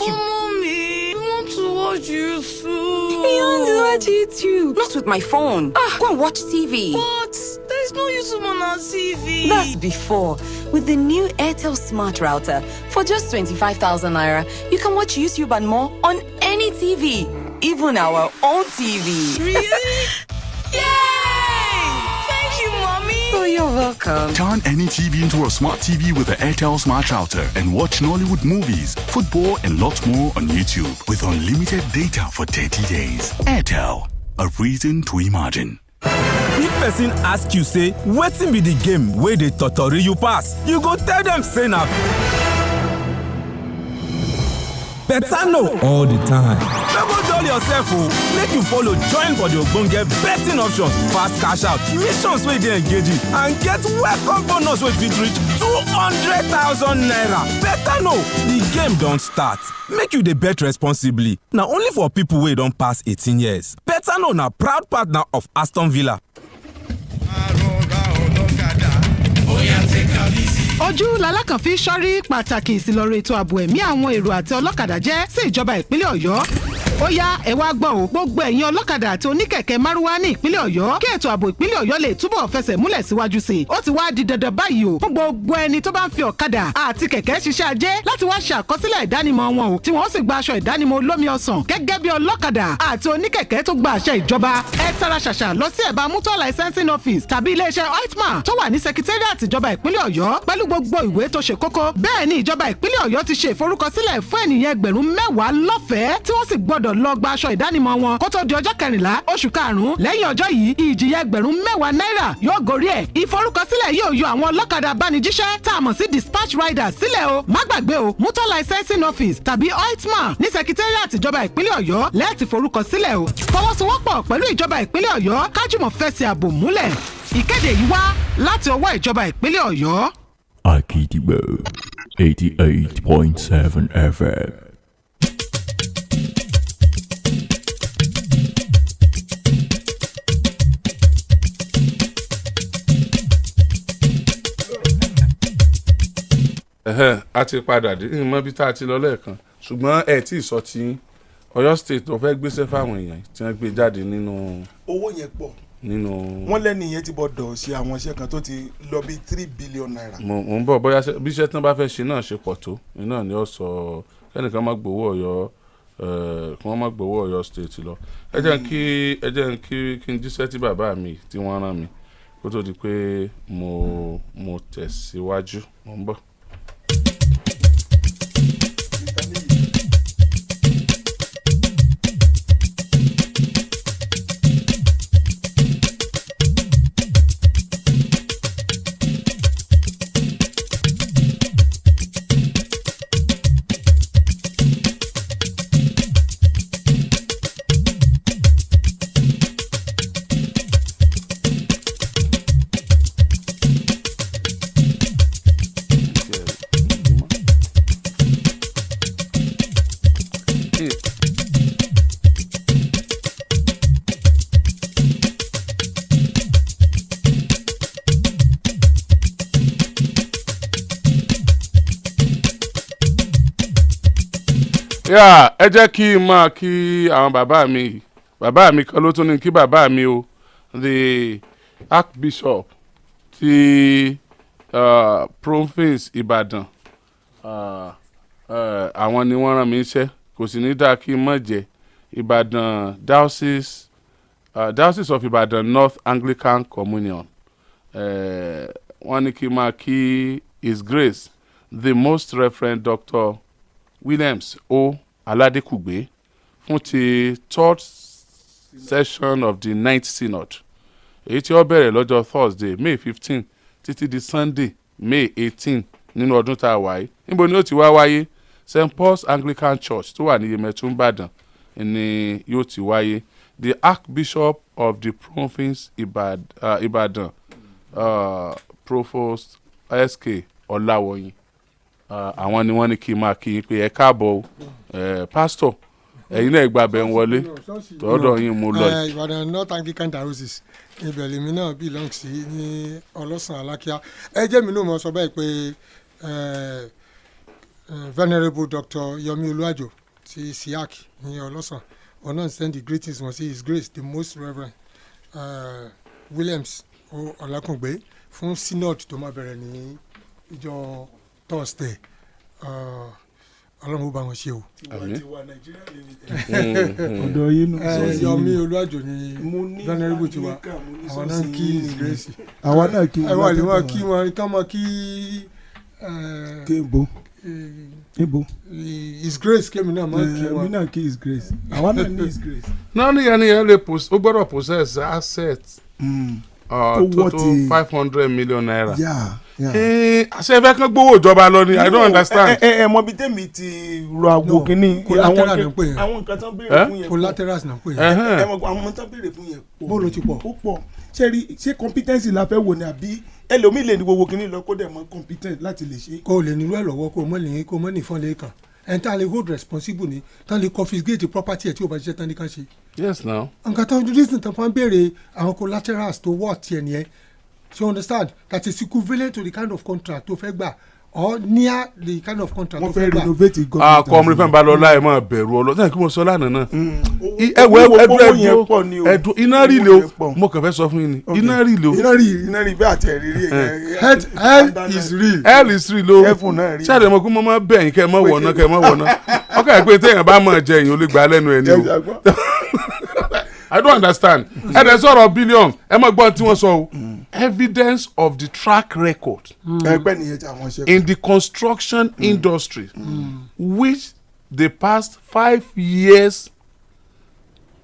Mommy, you want to watch YouTube? You want to watch YouTube? Not with my phone. Go and watch TV. What? There is no YouTube on our TV. That's before. With the new Airtel Smart Router, for just 25,000 naira, you can watch YouTube and more on any TV. Even our own TV. Really? Yay! Thank you, Mommy. Oh, you're welcome. Turn any TV into a smart TV with the Airtel Smart Router and watch Nollywood movies, football, and lots more on YouTube with unlimited data for 30 days. Airtel, a reason to imagine. If person ask you say wetin be the game wey dey totori you pass, you go tell them say na better know all the time. No go dull yourself o, make you follow join for the ogbonge betting options, fast cash out, missions wey dey engaging and get welcome bonus wey fit reach 200,000 naira. Better know, the game don't start. Make you dey bet responsibly. Na only for people wey don pass 18 years. Better know na proud partner of Aston Villa. ojú lalákàn fi sọ́rí pàtàkì ìsìlọ̀rọ̀ ètò ààbò ẹ̀mí àwọn èrò àti ọlọ́kadà jẹ́ sí ìjọba ìpínlẹ̀ Ọ̀yọ́. Ó yá ẹ wá gbọ́ o gbogbo ẹ̀yin ọlọ́kadà àti oníkẹ̀kẹ́ márúwá ní ìpínlẹ̀ Ọ̀yọ́ kí ètò ààbò ìpínlẹ̀ Ọ̀yọ́ lè túbọ̀ fẹsẹ̀ múlẹ̀ síwájú sí i. Ó ti wá di dandan báyìí o fún gbogbo ẹni tó bá ń fi ọ̀kadà àti kẹ̀kẹ́ ṣiṣẹ́ ajé láti wá ṣe àkọsílẹ̀ ìdánimọ̀ wọn o tí wọ́n sì gba aṣọ ìdánimọ̀ olómi ọsàn gẹ́gẹ́ bí ọlọ́kadà àti oníkẹ̀kẹ́ tó gba àṣẹ ìjọba. Ẹ tara ṣàṣà lọ sí ẹ̀bá motor licensing office tàbí iléeṣẹ́ oitman tó wà ní secretariat ìjọba ìpínlẹ̀ Ọ̀yọ́ pẹ̀lú gbogbo ìwé tó ṣe kókó. Bẹ́ẹ̀ ni ìjọba ìpínlẹ̀ Ọ̀yọ́ ti ṣe ìforúkọsílẹ̀ fún ènìyàn 10,000 lọ́fẹ̀ẹ́ tí wọ́n sì gbọ́dọ̀ lọ gba aṣọ ìdánimọ̀ wọn kó tó di ọjọ́ 14 oṣù karùn-ún. Lẹ́yìn ọjọ́ yìí ìjìyà 10,000 náírà yóò gorí ẹ̀. Ìforúkọsílẹ̀ yóò yọ àwọn ọlọ́kadà abánijíṣẹ́ tá a mọ̀ sí dispatch riders sílẹ̀ o. Má gbàgbé o motor licensing office tàbí oitman ní secretariat ìjọba ìpínlẹ̀ Ọ̀yọ́ lẹ́ẹ̀tì forúkọsílẹ̀ o. Fọwọ́sowọ́pọ̀ pẹ̀lú ìjọba ìpínlẹ̀ Ọ̀yọ́ kájùmọ̀ fẹsẹ̀ ààbò múlẹ̀. Ìkéde yìí wá láti ọwọ́ ìjọba ìpínlẹ̀ Ọ̀yọ́. Akidigbo 88.7 FM. A ti padà dé ìmọ̀ bí tá a ti lọ lẹ́ẹ̀kan ṣùgbọ́n ẹ tí ì sọ tí Ọ̀yọ́ state tó fẹ́ gbéṣẹ́ fáwọn èèyàn tí wọ́n gbé jáde nínú. owó yẹn pọ̀ nínú. wọ́n lẹ́nu yẹn ti bọ̀dọ̀ ṣe àwọn iṣẹ́ kan tó ti lọ bí 3 billion naira. mo ń bọ̀ bóyá bí iṣẹ́ tí wọ́n bá fẹ́ ṣe náà ṣe pọ̀ tó iná ni ó sọ kẹ́nìkan má gbowó Ọ̀yọ́ kí wọ́n má gbowó Ọ̀yọ́ state lọ. ẹ jẹ́ kí n jíṣẹ́ tí bàbá mi tí wọ́n rán mi kó tó di pé mo tẹ̀síwájú mo ń bọ̀. ẹ jẹ́ kí n máa kí àwọn bàbá mi kan ló tún ní kí bàbá mi o the archbishop ti province Ìbàdàn àwọn ni wọ́n rán mi iṣẹ́ kò sì ní dáa kí n má jẹ́ Ìbàdàn diocese of Ìbàdàn North Anglican Communion wọ́n ní kí n máa kí His Grace the Most Reverend Dr. Williams O. Aladekugbe fún ti 3rd session of the 9th synod èyí tí ó bẹ̀rẹ̀ lọ́jọ́ Thursday May 15 títí di Sunday May 18 nínú ọdún tá a wà yìí. Níbo ni ó ti wá wáyé? St. Paul's Anglican Church tó wà ní Yemẹtu Ìbàdàn ni yóò ti wáyé. The Archbishop of the Province Ìbàdàn Provost SK Ọláwọyìn àwọn ni wọ́n ní kí n máa kí n pé ẹ káàbọ̀ pásítọ̀ ẹ̀yin náà gba bẹ̀ ń wọlé tọ́dọ̀ yín mú lọ. Ìbàdàn North Anglican Diocese ibẹ̀ lèmi náà belong sí ní ọlọ́sàn alákíá. ẹ jẹ́ mi náà mọ̀ sọ báyìí pé Venerable Dr. Yomi Oluwajo ti SIAC ní ọlọ́sàn ọ̀nà send the greetings wọn sí His Grace the Most Reverend Williams O. Ọlákùngbé fún synod tó máa bẹ̀rẹ̀ ní ìjọ Thursday. Ọlọ́run ó bá wọn ṣe o. ọ̀dọ̀ yín nù. Yomi Oluwajo ni Venerable tiwa àwọn náà kí His Grace. àwa náà kí wọn. ẹwà lè wọn kí wọn kí wọn kí. kéèbó kéèbó. His Grace kémi náà máa kí wọn. mi náà kí His Grace. àwa náà ní His Grace. náà níyẹn lè ó gbọ́dọ̀ possess asset total 500 million naira. àṣẹ fẹ́ kán gbowó ìjọba lọ ni I don't understand. mọ bí tèmi ti rọ àgbo kínní àwọn nǹkan tán béèrè fún yẹn collaterals náà pè é. àwọn tán béèrè fún yẹn bó ló ti pọ̀. ó pọ̀ ṣé competency la fẹ́ wò ni àbí ẹlòmíì lè ní gbogbo kínní lọ kó dẹ̀ mọ́ competent láti lè ṣe. kó o lè nílò ẹ̀ lọ́wọ́ kó o mọ̀ ní fọ́nlẹ̀ kan ẹ̀ ń tà lè hold responsible ni tán lè confiscate property ẹ̀ tí o bá ṣiṣẹ́ tán ní kan ṣe. yes now. nǹkan tó ń reason tó fún béèrè àwọn collaterals tó wọ́ tiẹ̀ nìyẹn so understand that is equivalent to the kind of contract tó fẹ́ gbà or near the kind of contract tó fẹ́ gbà. wọ́n fẹ́ renovate government. kọ́mìnrin fẹ́ bá lọ láì máa bẹ̀rù ọlọ́sàn kí mo sọ lánàá náà. ẹ̀dùn iná rí le o mo kàn fẹ́ sọ fún yín ni iná rí le o. iná rí bẹ́ẹ̀ àti ẹ̀rí rí hell is real. hell is real o ṣáà mo kú mo máa bẹ̀ yín kẹ́ ẹ mọ̀ wọ̀nà kẹ́ ẹ mọ̀ wọ̀nà ọkọ̀ ẹ̀ pé téèyàn bá máa jẹ èèyàn ó lè gbà lẹ́nu ẹ̀ ni o. I don't understand. ẹ dẹ̀ sọ̀rọ̀ billion ẹ mọ̀ gbọ́n tí wọ́n sọ o evidence of the track record in the construction industry which the past 5 years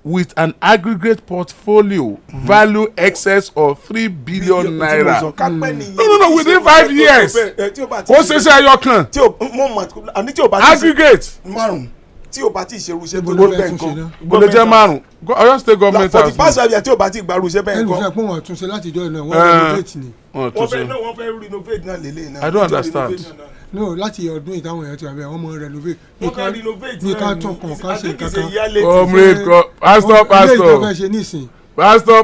with an aggregate portfolio value excess of 3 billion naira. No, within 5 years. Ó ṣe ṣe ẹyọ kan. Aggregate. tí o bá ti ṣe irúṣẹ́ tó ló bẹ́ẹ̀ nǹkan. Gbọ́dọ̀ jẹ́ márùn-ún. Ọ̀yọ́ state government house. for the past 5 years tí o bá ti gba irúṣẹ́ bẹ́ẹ̀ nǹkan. ẹnu fẹ́ pọ́n wọn tún ṣe láti jọ ìnáwó wọn renovate ni. wọ́n fẹ́ renovate náà lélẹ̀ náà. I don't understand. no láti ọdún ìtàwọn èèyàn ti wà bẹ́ẹ̀ wọ́n mọ renovate. wọ́n fẹ́ renovate náà ní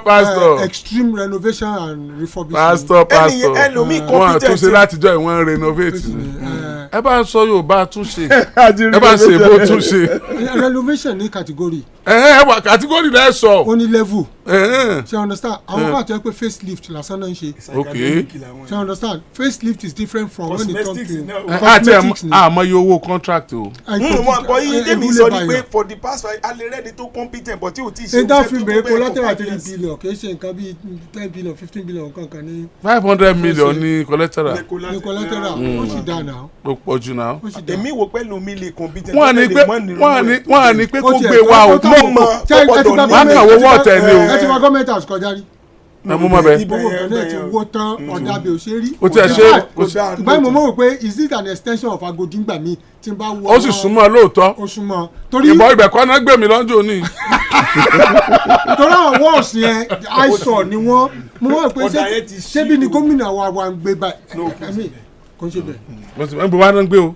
pastor. extreme renovation and refurbishment. pastor wọn àtúnṣe látijọ́ ìwọ̀n renovate ẹ bá ń sọ Yorùbá túnṣe ẹ bá ń ṣe èbó túnṣe. renovation ní category. wà category lẹ sọ. ó ní level. ṣe understand àwọn kan àti ẹ pé facelift lásán náà ń ṣe. okay. ṣe understand facelift is different from when it comes to cosmetics. àmọ́ iye owó contract o. wọn bọ yín débi sọ ni pé for the past 5 alẹ́ rẹ́ni tó competent but tí o ti ṣe iṣẹ́ tó tó bẹ́ẹ̀ collateral 3 billion kì í ṣe nǹkan bíi 10 billion 15 billion kankan ní. 500 million ní collateral. ní collateral ó sì dá náà. ó pọ̀ jù náà. èmi wò pẹ̀lú mi lè competent. wọ́n á ní pé kó gbé wa o. mọ̀ wọ́n kàn wọ́wọ́ ọ̀tẹ̀ ni o. ẹ ti wá gọ́ọ̀mẹ̀ntì house kọjá rí. ẹ mú mọ bẹ. ìbò kẹlẹ ti wo tán ọ̀dà bẹ̀ ò ṣe rí. o ti ẹ ṣe. ìgbà mi mo mọ̀ pé is it an extension of Agodi ngbà mi tí n bá wọ. ó sì súnmọ́ lóòótọ́. ó súnmọ́ torí. ìbọn ibẹ̀ kọ́ náà gbé mi lọ́jọ́ ní. torí àwọn wọ́ọ̀sì yẹn àìsàn ni wọ́n mo mọ̀ pé ṣébi ni gómìnà wa ń gbé báyìí kò ń ṣe bẹ́ẹ̀. mo sì ń bọ̀ wá náà gbé o.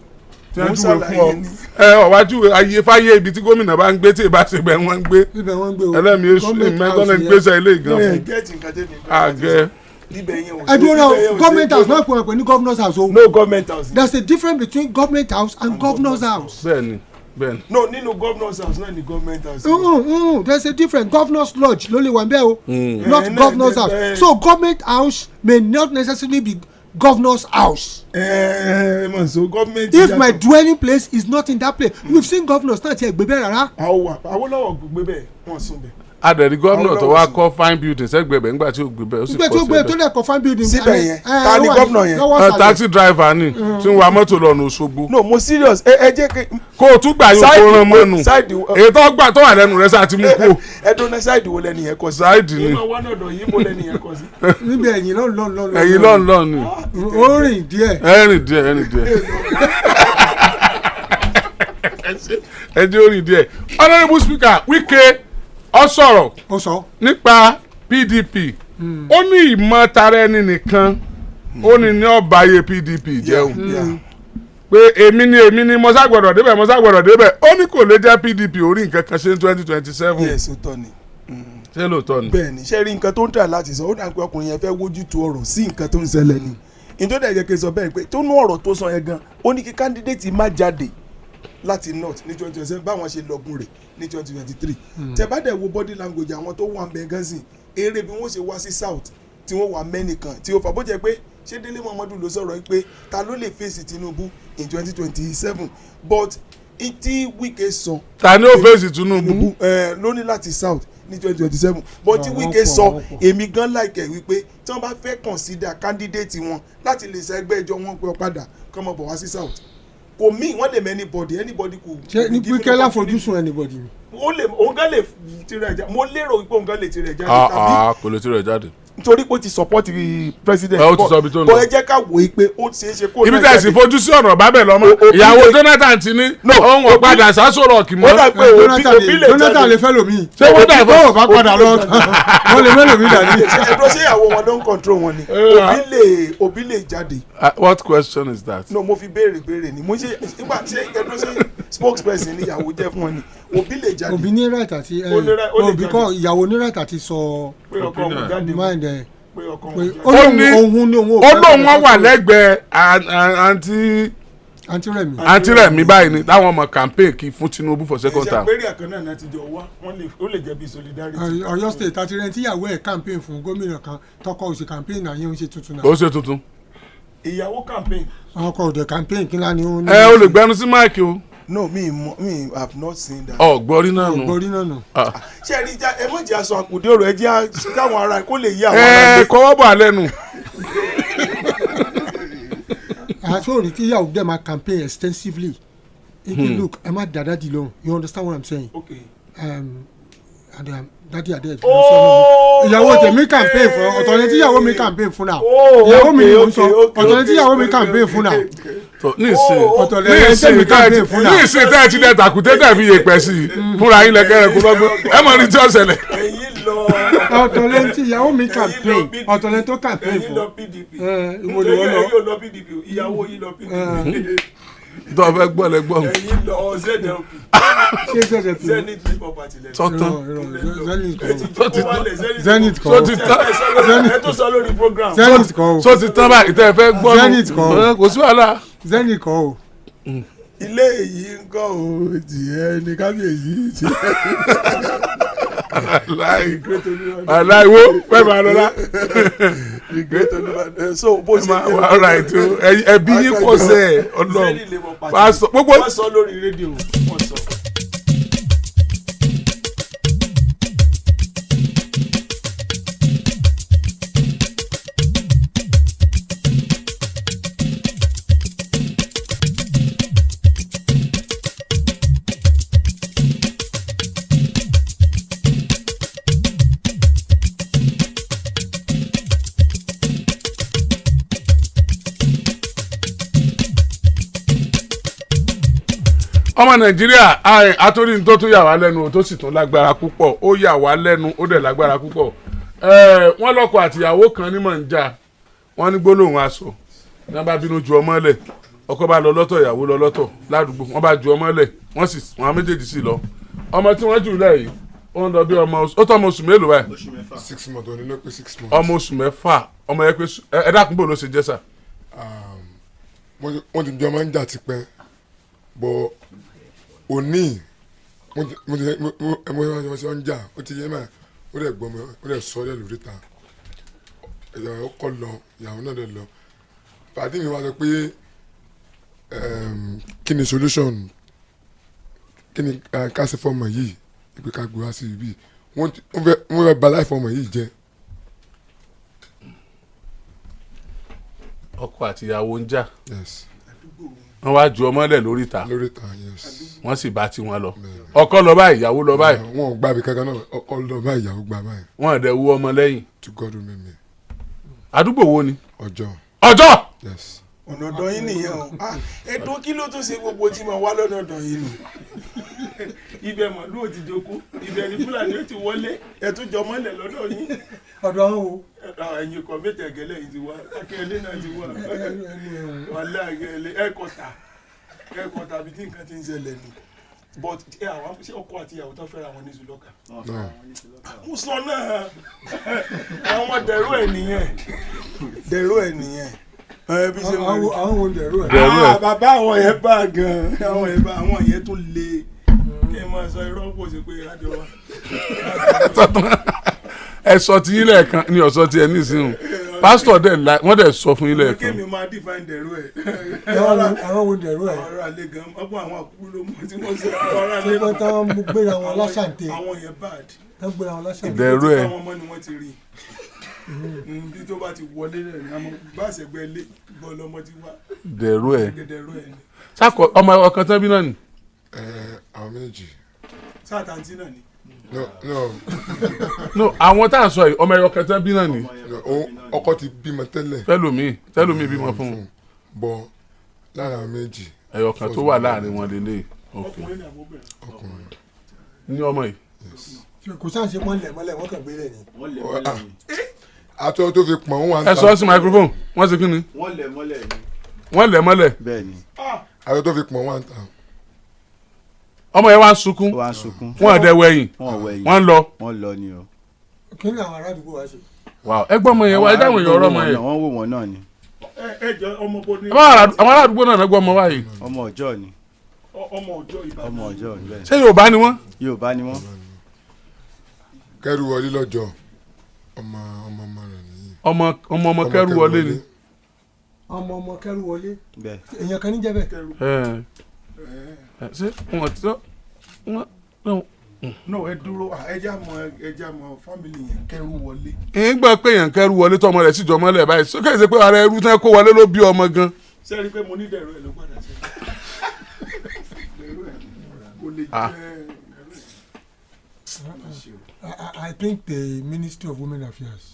mo júwe fún ọ ọ̀wájú ayé fáyé ibi tí gómìnà bá ń gbé tí ìbá ṣe bẹ́ẹ̀ wọ́n ń gbé ẹlẹ́mìí èṣù mẹ́tọ́nà ń gbéṣẹ́ ilé ìgan fún àgẹ́. ẹdun náà government house náà pè ní governors house o. no government house. there is a difference between government house and governors house. bẹ́ẹ̀ni. no nínú governors house náà ni government house. there is a difference governors lodge ló lè wà ń bẹ́ẹ̀ o not governors house so government house may not necessarily be governor's house. If my dwelling place is not in that place, we've seen governors náà ti ẹ̀ gbé bẹ́ẹ̀ rárá. Awólọ́wọ̀ gbé bẹ́ẹ̀ wọ́n sún bẹ́ẹ̀. Adẹ̀rí gómìnà tó wá kọ́ fine building sẹ́gbẹ̀ẹ́ nígbà tí ó gbé bẹ́ẹ̀ ó sì kọ́ síbẹ̀. nígbà tí ó gbé tó lẹ̀ kọ́ fine building. síbẹ̀ yẹn ta ni gómìnà yẹn. taxi driver ni tí ń wa mọ́tò lọ́nà Òṣogbo. no mo serious ẹ jẹ́ kí. kó o tún gbà yóò kó rán mọ́nu èyí tó gbà tó wà lẹ́nu rẹ̀ sá ti mú kó. ẹ dún ní ṣáìdì wo lẹ́nu yẹn kọ sí. ṣáìdì ni. ìmọ̀ wà lọ́dọ̀ yìí mo lẹ́nu yẹn kọ sí. níbi ẹ̀yìn lọ́nlọ́n. ẹ̀yìn lọ́nlọ́n ni. ó rìn díẹ̀. ẹ̀rìn díẹ̀. ẹ jẹ́ orin díẹ̀. honourable speaker Wike ó sọ̀rọ̀ nípa PDP ó ní ìmọ̀ tara ẹni nìkan ó ní ọba ayé PDP jẹun pé èmi ni mo ṣàgbọ̀dọ̀ débẹ̀ ó ní kò lè jẹ́ PDP orí nǹkan kan ṣe ní 2027. yes ó tọ́ ni. ṣé lóòótọ́ ni. bẹ́ẹ̀ ni ṣé rí nǹkan tó ń tà láti sọ ó dà pé ọkùnrin yẹn fẹ́ wójú tu ọ̀rọ̀ sí nǹkan tó ń ṣẹlẹ̀ ni nítorí ẹ̀jẹ̀ kì í sọ bẹ́ẹ̀ pé tó nú ọ̀rọ̀ tó sọ yẹn gan ó ní kí candidate má jáde láti north ní 2027 báwọn ṣe lọ́gùn rẹ̀ ní 2023 tẹ bá dẹ̀ wo body language àwọn tó wà ń bẹ gan sí eré bí wọ́n ṣe wá sí south tí wọ́n wà mẹ́nìkan tí ó fà bó jẹ́ pé ṣé Délé Momodu ló sọ̀rọ̀ pé ta ló lè fèsì Tinubu in 2027 but tí Wike sọ. ta ni ó fèsì Tinubu. ló ní láti south ní 2027 but tí Wike sọ èmi gan láìkẹ́ wípé tí wọ́n bá fẹ́ consider candidate wọn láti lè ṣẹgbẹ́ ìjọ wọn pé padà kọ́ mọ̀ bọ̀ wá sí south kò mí wọ́n lè mọ anybody kò. ṣe ní Wike láfojúsùn anybody ni. òun gan lè tirẹ̀ jáde mo lérò wípé òun gan lè tirẹ̀ jáde. kò lè tirẹ̀ jáde. nítorí pé ó ti support president bọ́ ẹ jẹ́ ká wòye pé ó ṣeé ṣe kó ibi tẹ̀sí fojú sí ọ̀nà bábẹ̀ lọ́mọ ìyàwó Jonathan ti ní òun ò padà sásòrò kì mọ́. Jonathan lè fẹ́ lomi. ṣé wọ́n dà fún ọ̀bá padà lọ wọ́n lè mẹ́lòmí dàní. ẹ̀dọ́ ṣé ìyàwó wọn ló ń control wọn ni òbí lè jáde. What question is that? no mo fi béèrè ni mo ṣe nígbà ṣé ẹ̀dọ́ ṣé spokesperson ni ìyàwó jẹ́ fún wọn ni òbí lè jáde. òbí ní right àti òbí kọ́ ìyàwó ní right àti sọ mind ẹ̀ ó lóun wọn wà lẹ́gbẹ̀ẹ́ àǹtí Rẹ̀mí báyìí ni táwọn ọmọ campaign kí fún Tinubu for second term. ìṣàpèrè àkànnà náà ti jọ wá ó lè jẹ́ bí solidarity. Ọ̀yọ́ state àti rẹ̀ tíyàwó ẹ̀ campaign fún gómìnà kan tọkọ òsì campaign náà yẹn ń ṣe tuntun náà. ó ṣe tuntun. ìyàwó campaign. ọkọ òde campaign kí lánìí ó ní. o lè gbẹnu sí máìkì o. no me have not seen that. gbọ́rí náà nù. ṣé ẹ rí ẹ mọ̀ jẹ́ aṣọ àkùdé ọ̀rọ̀ ẹ jẹ́ káwọn ará kó lè yí àwọn ará. kọ́wọ́ bọ̀ alẹ́ nù. Sorry, tíyàwó dem ma campaign extensively. Look, I'm not daddy alone. You understand what I'm saying? Okay. And daddy are dead. Ìyàwó tèmi campaign fún ọ̀tọ̀ ni tíyàwó mi campaign fún náà. Ìyàwó mi ni mo ń sọ ọ̀tọ̀ ni tíyàwó mi campaign fún náà. Ní ìsìn tá ẹ ti dẹ tàkùtẹ́ tẹ̀ fi yèpẹ̀ sí i fúnra yín lẹ́kẹ́rẹ́ kó lọ́gbọ́n ẹ mọ̀ ní tí ó ṣẹlẹ̀. Ọ̀tọ̀ lẹ́ni tí ìyàwó mi campaign ọ̀tọ̀ lẹ́ni tó campaign fún. Ìwọ ni wọ́n lọ PDP ìyàwó yìí lọ PDP. tó o fẹ́ gbọ́ lẹ gbọ́. ẹ̀yin lọ ZLP. ṣé ZLP. Zenith Labour Party lẹ. tọ́tán Zenith kọ́. ẹ tó sọ lórí program. Zenith kọ́ o. so ti tán báyìí tẹ́ ẹ fẹ́ gbọ́. Zenith kọ́ o. kò sí wàhálà. Zenith kọ́ o. ilé yìí ń kọ́ o tiẹ̀ ní kábíyèsí tiẹ̀. aláìwó pẹ́ máa lọ́la. so bó ṣe máa wà ọ̀rọ̀ ètò ẹbí yín pọ̀ sẹ́ ọlọ́run gbogbo. wọ́n sọ lórí rédíò wọ́n sọ. ọmọ nàìjíríà àtòrí tó tún yà wá lẹ́nu tó sì tún lágbára púpọ̀ ó yà wá lẹ́nu ó dẹ̀ lágbára púpọ̀ wọ́n lọ́kọ àtìyàwó kan ní mọ̀njà wọ́n ní gbólóhùn aṣọ ní wọ́n bá bínú ju ọmọ lẹ̀ ọkọ bá lọ lọ́tọ̀ ìyàwó lọ lọ́tọ̀ ládùúgbò wọ́n bá ju ọmọ lẹ̀ wọ́n sì wọ́n méjèèjì sì lọ ọmọ tí wọ́n jù lẹ̀ yìí ó ń lọ bí ọmọ ó tọ́ ọmọ oṣù mélòó báyìí. 6 months òní ló pé 6 months. ọmọ oṣù mẹ́fà ọmọ yẹn pé ẹ dákun bò ló ṣe jẹ́ sà. wọ́n ti jọ máa ń jà tipẹ́ bọ́ òní mo ṣe ń jà ó ti yé mà ó dẹ̀ gbọ́ mi ó dẹ̀ sọ ọ́ dẹ̀ lórí ta ìyàwó kọ́ lọ ìyàwó náà dẹ̀ lọ pàdé mi wá sọ pé kí ni solution kí ni ká ṣe fọmọ yìí ìpè ká gbé wá sí ibi wọ́n fẹ́ ba láì fọmọ yìí jẹ́. ọkọ àtìyàwó ń jà wọ́n wá ju ọmọ lẹ̀ lórí ta wọ́n sì bá tiwọn lọ ọkọ lọ báyìí ìyàwó lọ báyìí. wọn ò gbà bí kankan náà ọkọ lọ báyìí ìyàwó gbà báyìí. wọn ò dẹ̀ wú ọmọ lẹ́yìn. to God remain me. àdúgbò wo ni. ọjọ́. yes. ọ̀nà ọ̀dọ̀ yín nìyẹn o ẹ̀dùn kí ló tún ṣe gbogbo tí mo wá lọ́nà ọ̀dọ̀ yín nù. ibẹ̀ mọ̀lú ò ti jókòó ibẹ̀ ni fúlàní ó ti wọlé ẹ̀tún jọ mọ́lẹ̀ lọ́dọ̀ yín. ọ̀dọ̀ àwọn wo. ẹ̀yin kan bẹ́ẹ̀ tẹ̀gẹ́lẹ̀ yìí ti wá akẹ́lẹ́ náà ti wá wàlẹ́ àgẹ́lẹ́ ẹ̀kọ́ta bí tí nǹkan ti ń ṣẹlẹ̀ nù but àwọn ṣé ọkọ àti ìyàwó tó fẹ́ra wọn ní Zuluka. mo sọ náà àwọn dẹ̀rọ ẹ̀ nìyẹn àwọn wo dẹ̀rọ ẹ̀. bàbá àwọn yẹn bá gan àwọn yẹn tó le kí ẹ máa sọ irọ́ pò sí pé ìrájọ wa. ẹ sọ ti yín lẹ́ẹ̀kan ni ọ̀sọ́ ti ẹ nísìnyí pásítọ̀ dẹ̀ wọ́n dẹ̀ sọ fún yín lẹ́ẹ̀kan. kémi máa define dẹ̀rọ ẹ̀. àwọn wo dẹ̀rọ ẹ̀. ọ̀rọ̀ àlẹ́ gan ọgbọ́n àwọn àkúrú ló mú tí wọ́n sọ ọ̀rọ̀ àlẹ́ gan. tí wọ́n gbéra wọn láṣàǹtẹ̀. àwọn yẹn bad. wọ́n gbéra wọn láṣàǹtẹ̀. dẹ̀rọ ẹ̀. àwọn ọmọ ni wọ́n ti rí bí tó bá ti wọlé rẹ̀ ní àmọ́ bá àṣẹgbẹ́ ilé bọ́ọ̀lù ọmọ ti wá. dẹ̀rọ ẹ̀. sákò ọmọ ọkàn tán bí náà ni. àwọn méjì. sáàtàntì náà ni. no àwọn tá à ń sọ yìí ọmọ ẹyọ kẹtẹ bí náà ni. ọkọ ti bímọ tẹ́lẹ̀. tẹlomi bímọ fún un. bọ lára méjì. ẹyọ kan tó wà láàrin wọn lélẹ̀. ọkùnrin. ní ọmọ yìí. kò sáà ṣe mọ́lẹ̀ wọ́n kàn gbé lẹ̀ ni. àtọ́ tó fi pọ̀n wọn. ẹ sọ sí microphone wọ́n ṣe kí ni. wọ́n lẹ̀ mọ́lẹ̀ ni. wọ́n lẹ̀ mọ́lẹ̀. bẹ́ẹ̀ni. àtọ́ tó fi pọ̀n wọn ta. ọmọ yẹn wá ń sunkún. wọ́n ọ̀dẹ wẹ̀yìn. wọ́n lọ. wọ́n lọ ni o. kí ni àwọn ará àdúgbò wa ṣe. ẹgbọ́n ọmọ yẹn wá ẹ dáhùn èèyàn ọ̀rọ̀ ọmọ yẹn. wọ́n wò wọ́n náà ni. àwọn ará àdúgbò náà gbọ́ ọmọ wáyé. ọmọ ọjọ́ ni. ọmọ ọjọ́ ni bẹ́ẹ̀. ṣé Yorùbá ni wọ́n. Yorùbá ni wọ́n. kẹrù wọlé lọ́jọ́ ọmọ rẹ̀ nìyí. ọmọ kẹrù wọlé ni. ọmọ kẹrù wọlé. bẹ́ẹ̀. èèyàn kan ní jẹ́ bẹ́ẹ̀. ṣé wọn ti sọ no ẹ dúró ẹja mọ family yẹn kẹrù wọlé. ń gbọ́ pé èèyàn kẹrù wọlé tọmọ rẹ̀ síjọ mọ́lẹ̀ báyìí sókè ṣe pé ara ẹrú tán kó wọlé ló bí ọmọ gan. ṣé ẹ rí i pé mo ní dẹ̀rọ ẹ̀ ló padà sí. kò lè jẹ́. I think the Ministry of Women Affairs.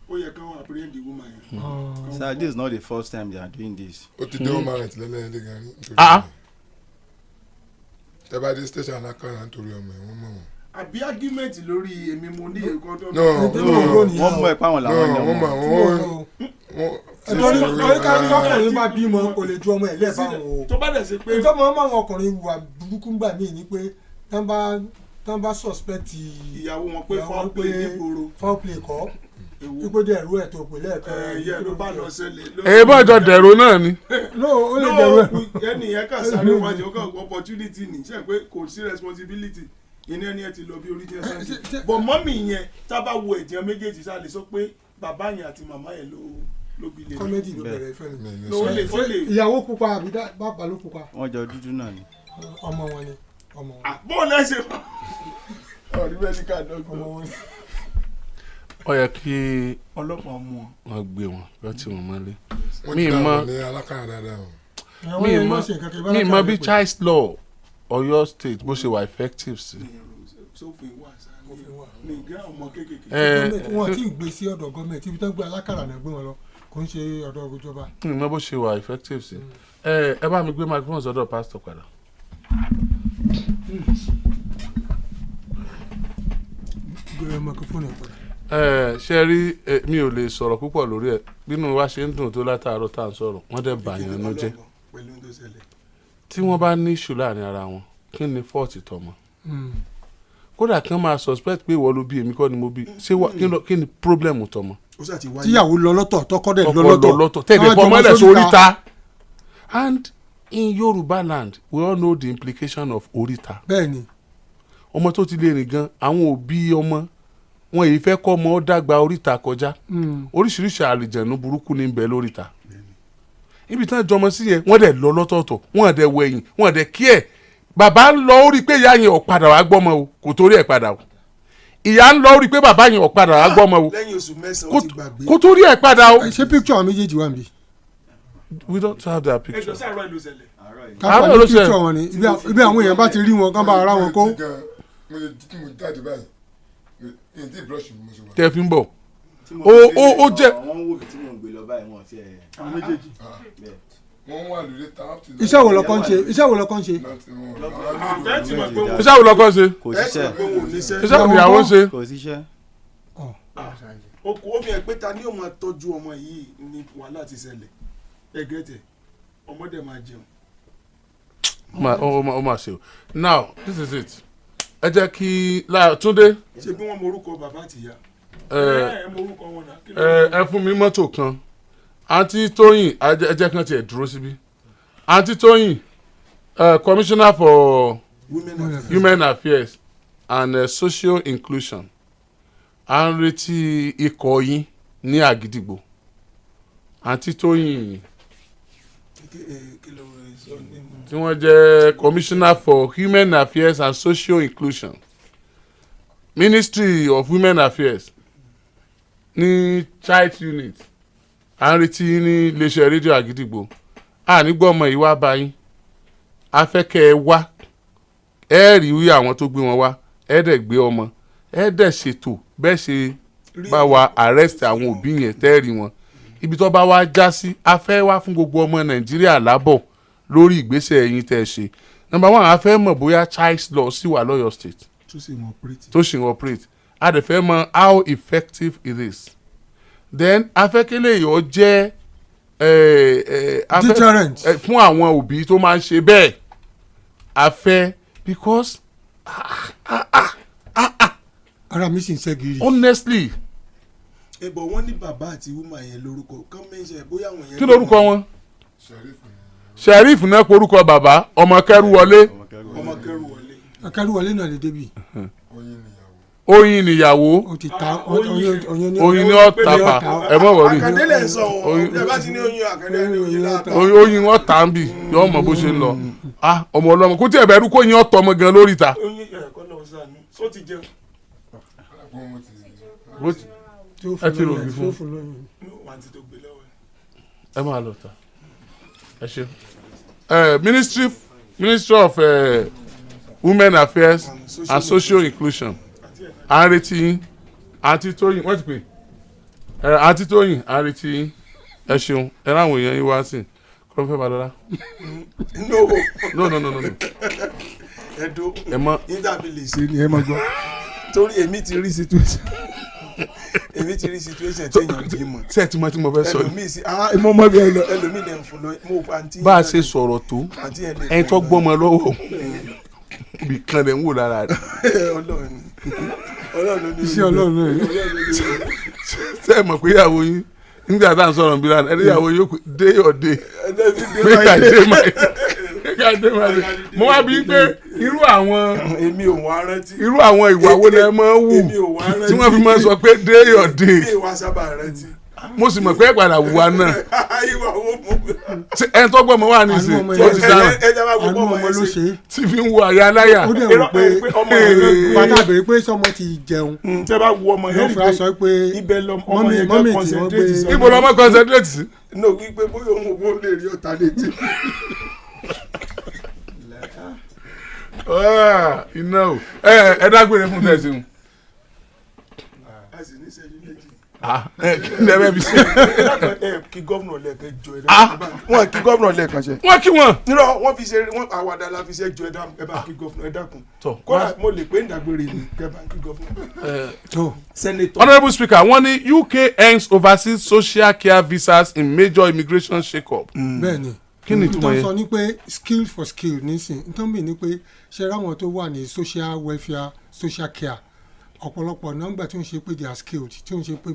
ó yẹ kí wọ́n apprehend the woman yẹn. Sir, this is not the first time they are doing this. ó ti dé ọmọ rẹ̀ tìlẹ́lẹ́ ẹ̀dẹ́ gan ni. ẹ bá dé station alákàrà nítorí ọmọ ẹ̀ wọ́n mọ̀ wọ́n. àbí argument lórí èmi mo ní èkó tó. wọ́n mọ̀ ẹ̀ páwọn làwọn ní ọmọ. torí ká ọkùnrin bá bímọ kò lè ju ọmọ ẹ̀ lẹ́ẹ̀báwọn o. tó bá dẹ̀ ṣe pé. ìjọba ọmọ àwọn ọkùnrin wà burúkú gbà míì ni pé tán bá suspect ìyàwó wọn pé foul play nígboro. foul play kọ́ ipò dẹ̀rú ẹ̀ tó pè lẹ́ẹ̀kan. ẹ̀yẹ ló bá lọ ṣẹlẹ̀. èyí bá jọ dẹ̀rú náà ni. ó lè dẹ̀rú ẹ̀. ẹnìyẹn kà sáré wájú ó kàn opportunity ní ṣe pé kò sí responsibility iná ẹni ẹ ti lọ bí orí jẹ sáńtì. bọ̀ mọ́mì yẹn tá a bá wo ẹ̀jẹ̀ méjèèjì sá lè sọ pé bàbá yẹn àti màmá yẹn ló bí lè. kọ́mẹ́dì ló bẹ̀rẹ̀ ìfẹ́ ni. ìyàwó pupa àbí bàbá ló pupa. wọ́n jọ dúdú náà ni. ọmọ wọn ni ọmọ wọn. bóòlù ẹ ṣe ọ̀rí mẹ́ríkà dọ́gbọ̀n. ọmọ wọn ni. ó yẹ kí ọlọ́pàá mú wọn gbé wọn lọ́tí wọn mọ́lé. mi mọ bí child law Ọ̀yọ́ state bó ṣe wà effective sí. wọn ti gbé sí ọ̀dọ̀ gọọmenti ibi tó ń gbé alákàrà náà gbé wọn lọ kò ń ṣe ọ̀dọ̀ ìjọba. mi mọ bó ṣe wà effective sí. ẹ bá mi gbé microphone sọ́dọ̀ pastor padà. ṣe rí mi ò lè sọ̀rọ̀ púpọ̀ lórí ẹ̀ nínú wa ṣe ń dùn tó látàárọ̀ tá à ń sọ̀rọ̀ wọ́n dẹ̀ bàyàn ló jẹ́ tí wọ́n bá ní ìṣù láàrin ara wọn kí ni fọ́ọ̀tì tọmọ kódà kí wọ́n máa suspect pé ìwọ ló bí èmi kọ́ ni mo bí ṣé kí ni problem tọmọ. tíyàwó lọ lọ́tọ̀ tọkọ dẹ̀ lọ lọ́tọ̀ tẹ̀lé fọmọlẹ̀ sóríta and in Yoruba land we all know the implication of oríta. bẹ́ẹ̀ni. ọmọ tó ti lè rìn gan àwọn òbí ọmọ wọn èyí fẹ́ kọ́ ọmọ ó dàgbà oríta kọjá oríṣiríṣi àlìjẹ̀nu burúkú ní bẹ̀ lóríta ibi tí wọ́n jọmọ sí yẹn wọ́n dẹ̀ lọ lọ́tọ̀ọ̀tọ̀ wọ́n dẹ̀ wẹ̀yìn wọ́n dẹ̀ kí ẹ̀ bàbá ń lọ ó rí i pé ìyá yẹn ò padà wá gbọ́mọ o kò torí ẹ̀ padà o ìyá ń lọ ó rí i pé bàbá yẹn ò padà wá gbọ́mọ o lẹ́yìn oṣù mẹ́sàn-án ó ti gbàgbé kò torí ẹ̀ padà o. ṣé picture àwọn méjèèjì wà níbí. we don't have that picture. ẹjọ sí àárọ̀ ìlú ṣẹlẹ̀. kápá ní picture wọn ni ibi àwọn èèyàn bá ti rí wọn kán bá ara wọn kó. tẹ fi ń bọ̀ ó jẹ́. iṣẹ́ wo lọ́kọ́ ń ṣe iṣẹ́ wo lọ́kọ́ ń ṣe. iṣẹ́ wo lọ́kọ́ ń ṣe. kò síṣẹ́. iṣẹ́ wo ìyàwó ń ṣe. kò síṣẹ́. ó fi hàn pé ta ni ó máa tọ́jú ọmọ yìí ní wàhálà ti ṣẹlẹ̀ ẹgẹ́tẹ̀ ọmọdé máa jẹun. ó máa ṣe o now this is it ẹ jẹ́ kí Túndé. ṣé bí wọ́n mọ orúkọ bàbá àtìyá. ẹ mọ orúkọ wọn náà. ẹ fún mi mọ́tò kan àǹtí Tóyìn ẹ jẹ́ kan tiẹ̀ dúró síbí àǹtí Tóyìn commissioner for women affairs and social inclusion à ń retí ikọ̀ yín ní Àgídìgbò àǹtí Tóyìn tí wọ́n jẹ́ commissioner for women affairs and social inclusion ministry of women affairs ní child unit à ń retí ní iléeṣẹ́ rédíò Àgídìgbò nígbọ́mọ yìí wá bá yín afẹ́kẹ́ ẹ wá ẹ rí wí àwọn tó gbé wọn wá ẹ dẹ̀ gbé ọmọ ẹ dẹ̀ ṣètò bẹ́ẹ̀ ṣe bá wa arrest àwọn òbí yẹn tẹ́ẹ̀rì wọn ibi tó bá wá já sí a fẹ́ wá fún gbogbo ọmọ Nàìjíríà lábọ̀ lórí ìgbésẹ̀ ẹ̀yin tẹ́ ẹ ṣe number one a fẹ́ mọ̀ bóyá child's law sì wà lọ́yọ̀ state tó sì ń operate a dẹ̀ fẹ́ mọ̀ how effective it is then a fẹ́ kélé yọ jẹ́ deterrent fún àwọn òbí tó máa ń ṣe bẹ́ẹ̀ a fẹ́ because ara mi sì ń ṣe gírí. honestly. ẹ̀bọ̀ wọ́n ní bàbá àti woman yẹn lórúkọ kán mẹ́sẹ̀ bóyá àwọn yẹn. kí lórúkọ wọn. sheriff náà porúkọ bàbá ọmọ kẹrù wọlé. ọmọ kẹrù wọlé. akẹrù wọlé náà lè débi. oyin níyàwó. oyin ní ọ̀tá pa ẹ mọ̀ wọ̀rí. àkàndélẹ̀ sọ wọn ẹ bá ti ní oyin àkàndélẹ̀ ní oyin láta. oyin ọ̀tá ń bì yọ ọmọ bó ṣe ń lọ ọmọ ọlọ́mọ kó tí ẹ bẹ̀rù kó yin ọ̀tọ̀ ọmọ gan lórí ta. oyin ẹ̀kọ́ náà sànú só ti jẹun. ẹ ti rògbì fún ẹ máa lọ ta ẹ ṣe ministry of women affairs and social inclusion à ń retí yín àǹtí tóyìn wọ́n ti pè àǹtí tóyìn à ń retí yín ẹ ṣeun ẹ ráwọn èèyàn yín wá sí kọ́ fẹ́ balọ̀lá. no. ẹ̀dọ́ ẹ mọ ìdàbí lè ṣe ni ẹ máa gbọ́. torí èmi ti rí situation téèyàn bí mọ̀. ṣé ẹ ti mọ tí mo fẹ́ sọ ẹlòmíì sí mo mọ bí ẹ lọ. ẹlòmíì dẹ̀ ń fún lọ mo àǹtí. bá a ṣe sọ̀rọ̀ tó ẹni tó gbọ́mọ lọ́wọ́ ibì kan lẹ̀ ń wò lára rẹ̀. ọlọ́run ní iṣẹ́ ọlọ́run náà ni. ṣé ẹ mọ̀ pé ìyàwó yín nígbà tá à ń sọ̀rọ̀ bí lánàá ẹni ìyàwó yín day or day make I dey my day mo wá bí pé irú àwọn èmi ò wá rántí irú àwọn ìwà wo lẹ máa ń wù tí wọ́n fi máa ń sọ pé day or day èmi ò wá sábà rántí. mo sì mọ̀ pé ìpadà wùwà náà ìwà wo mú. ẹni tó gbọ́ mọ́ wà ní ìsìn ó ti dára àánú ọmọ ló ṣe. tí fi ń wo àyà aláyà. ó dẹ̀ rò pé padà bèrè pé sọmọ ti jẹun. tẹ́ bá wo ọmọ yẹn yóò fura sọ pé ibẹ̀ ọmọ yẹn jẹ́ concentrate sí. ibo lọmọ concentrate sí. no wípé bóyá òun ò lè rí ọ̀tá létí. iná o ẹ dágbére fún tẹ̀sí mu. a sì ní sẹ́yìn méjì. kí ni ẹ bẹ fi ṣe. kí gómìnà lẹ́ẹ̀kan jọ ẹ̀dá wọn kí gómìnà lẹ́ẹ̀kan ṣe. wọ́n kí wọn. nírọ̀ wọ́n fi ṣe wọ́n àwàdà la fi ṣe jọ ẹ bá kí gómìnà ẹ dákun. kódà mo lè pé ìdàgbére ni kẹ bá kí gómìnà. senator. honourable speaker wọ́n ní UK ends overseas social care visas in major immigration shake-up. bẹ́ẹ̀ni kí ni ìtumọ̀ yẹn. nítorí sọ ní pé skill for skill nísìn nítorí ní pé ṣe ráwọn tó wà ní social welfare social care ọ̀pọ̀lọpọ̀ nọ́mbà tí wọ́n ṣe pé they are skilled tí wọ́n ṣe pé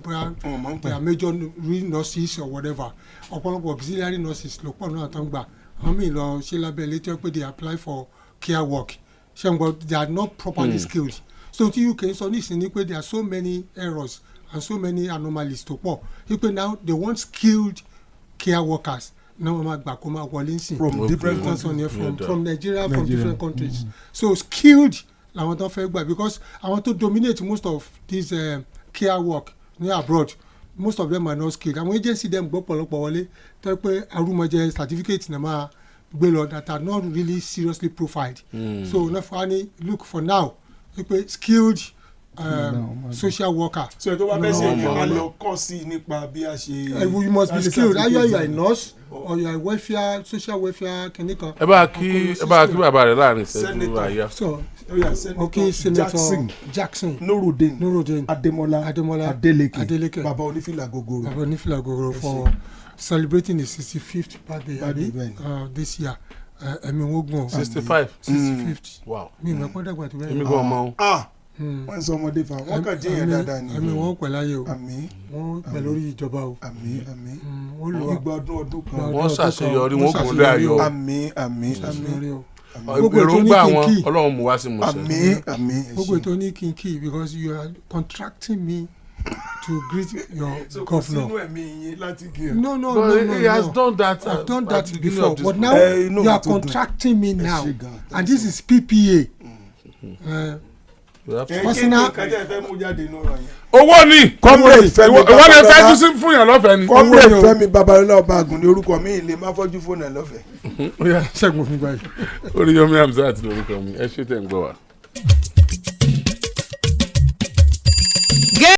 they are major nurses or whatever ọ̀pọ̀lọpọ̀ auxiliary nurses ló pọ̀ náà tó ń gbà wọ́n mì lọ ṣe lábẹ́ ilé tí wọ́n pé they apply for care work ṣe ń gbọ́ they are not properly skilled so tí UK sọ nísìnyí pé there are so many errors and so many anomalies tó pọ̀ wípé now they want skilled care workers náà wọ́n máa gbà kó máa wọlé nsìn from different countries from Nigeria from different countries so skilled làwọn tó fẹ́ gbà because àwọn tó dominate most of this care work ní abroad most of them are not skilled àwọn agency dem gbọ́ pọ̀lọpọ̀ wọlé tó pé arúmọjẹ certificate náà máa gbé lọ that are not really seriously profiled so nafọ ni look for now pé skilled social worker. so ẹ tó bá fẹ́ ṣe ìyẹn a lọ kọ́ sí nípa bí a ṣe. you must be skilled either you are a nurse or you are a welfare social welfare kìnìkan. ẹ bá kí bàbá rẹ láàrin ìṣẹ́jú àyà. okay senator Jackson Nurudeen Ademola Adeleke baba onífìlà gogoro for celebrating the 65th birthday this year. ẹ̀mí wọ́n gùn. 65th. wow. mi ìmọ̀ ẹ̀kọ́ dàgbà tó bẹ́ẹ̀. èmi gan ọmọ o. wọ́n sọ ọmọdé fa wọ́n kàn dín yẹn dáadáa ni. àmì wọn pẹ̀lú ayé o àmì wọn pẹ̀lú orí ìjọba o. àmì ìgbà ọdún kan. wọ́n ṣàṣeyọrí wọn kò lé ayọ̀. àmì èròǹgbà wọn ọlọ́run mú wá sí musẹ̀. àmì gbogbo ètò ní kínkì because you are contracting me to greet your governor. No. He has done that. I've done that before, but now you are contracting me now, and this is PPA. Personal. owó ni ìwọ lè fẹ́ sí fún yàn lọ́fẹ̀ẹ́ ni. Comrade Fẹ́mi Babalọlá Ọbaàgùn ní orúkọ mi lè má fọ́jú fóònù ẹ̀ lọ́fẹ̀ẹ́. Ṣẹ́gun fún báyìí. Oriyomi Hamzat lórúkọ mi ẹ ṣé tẹ̀ ń gbọ́ wa.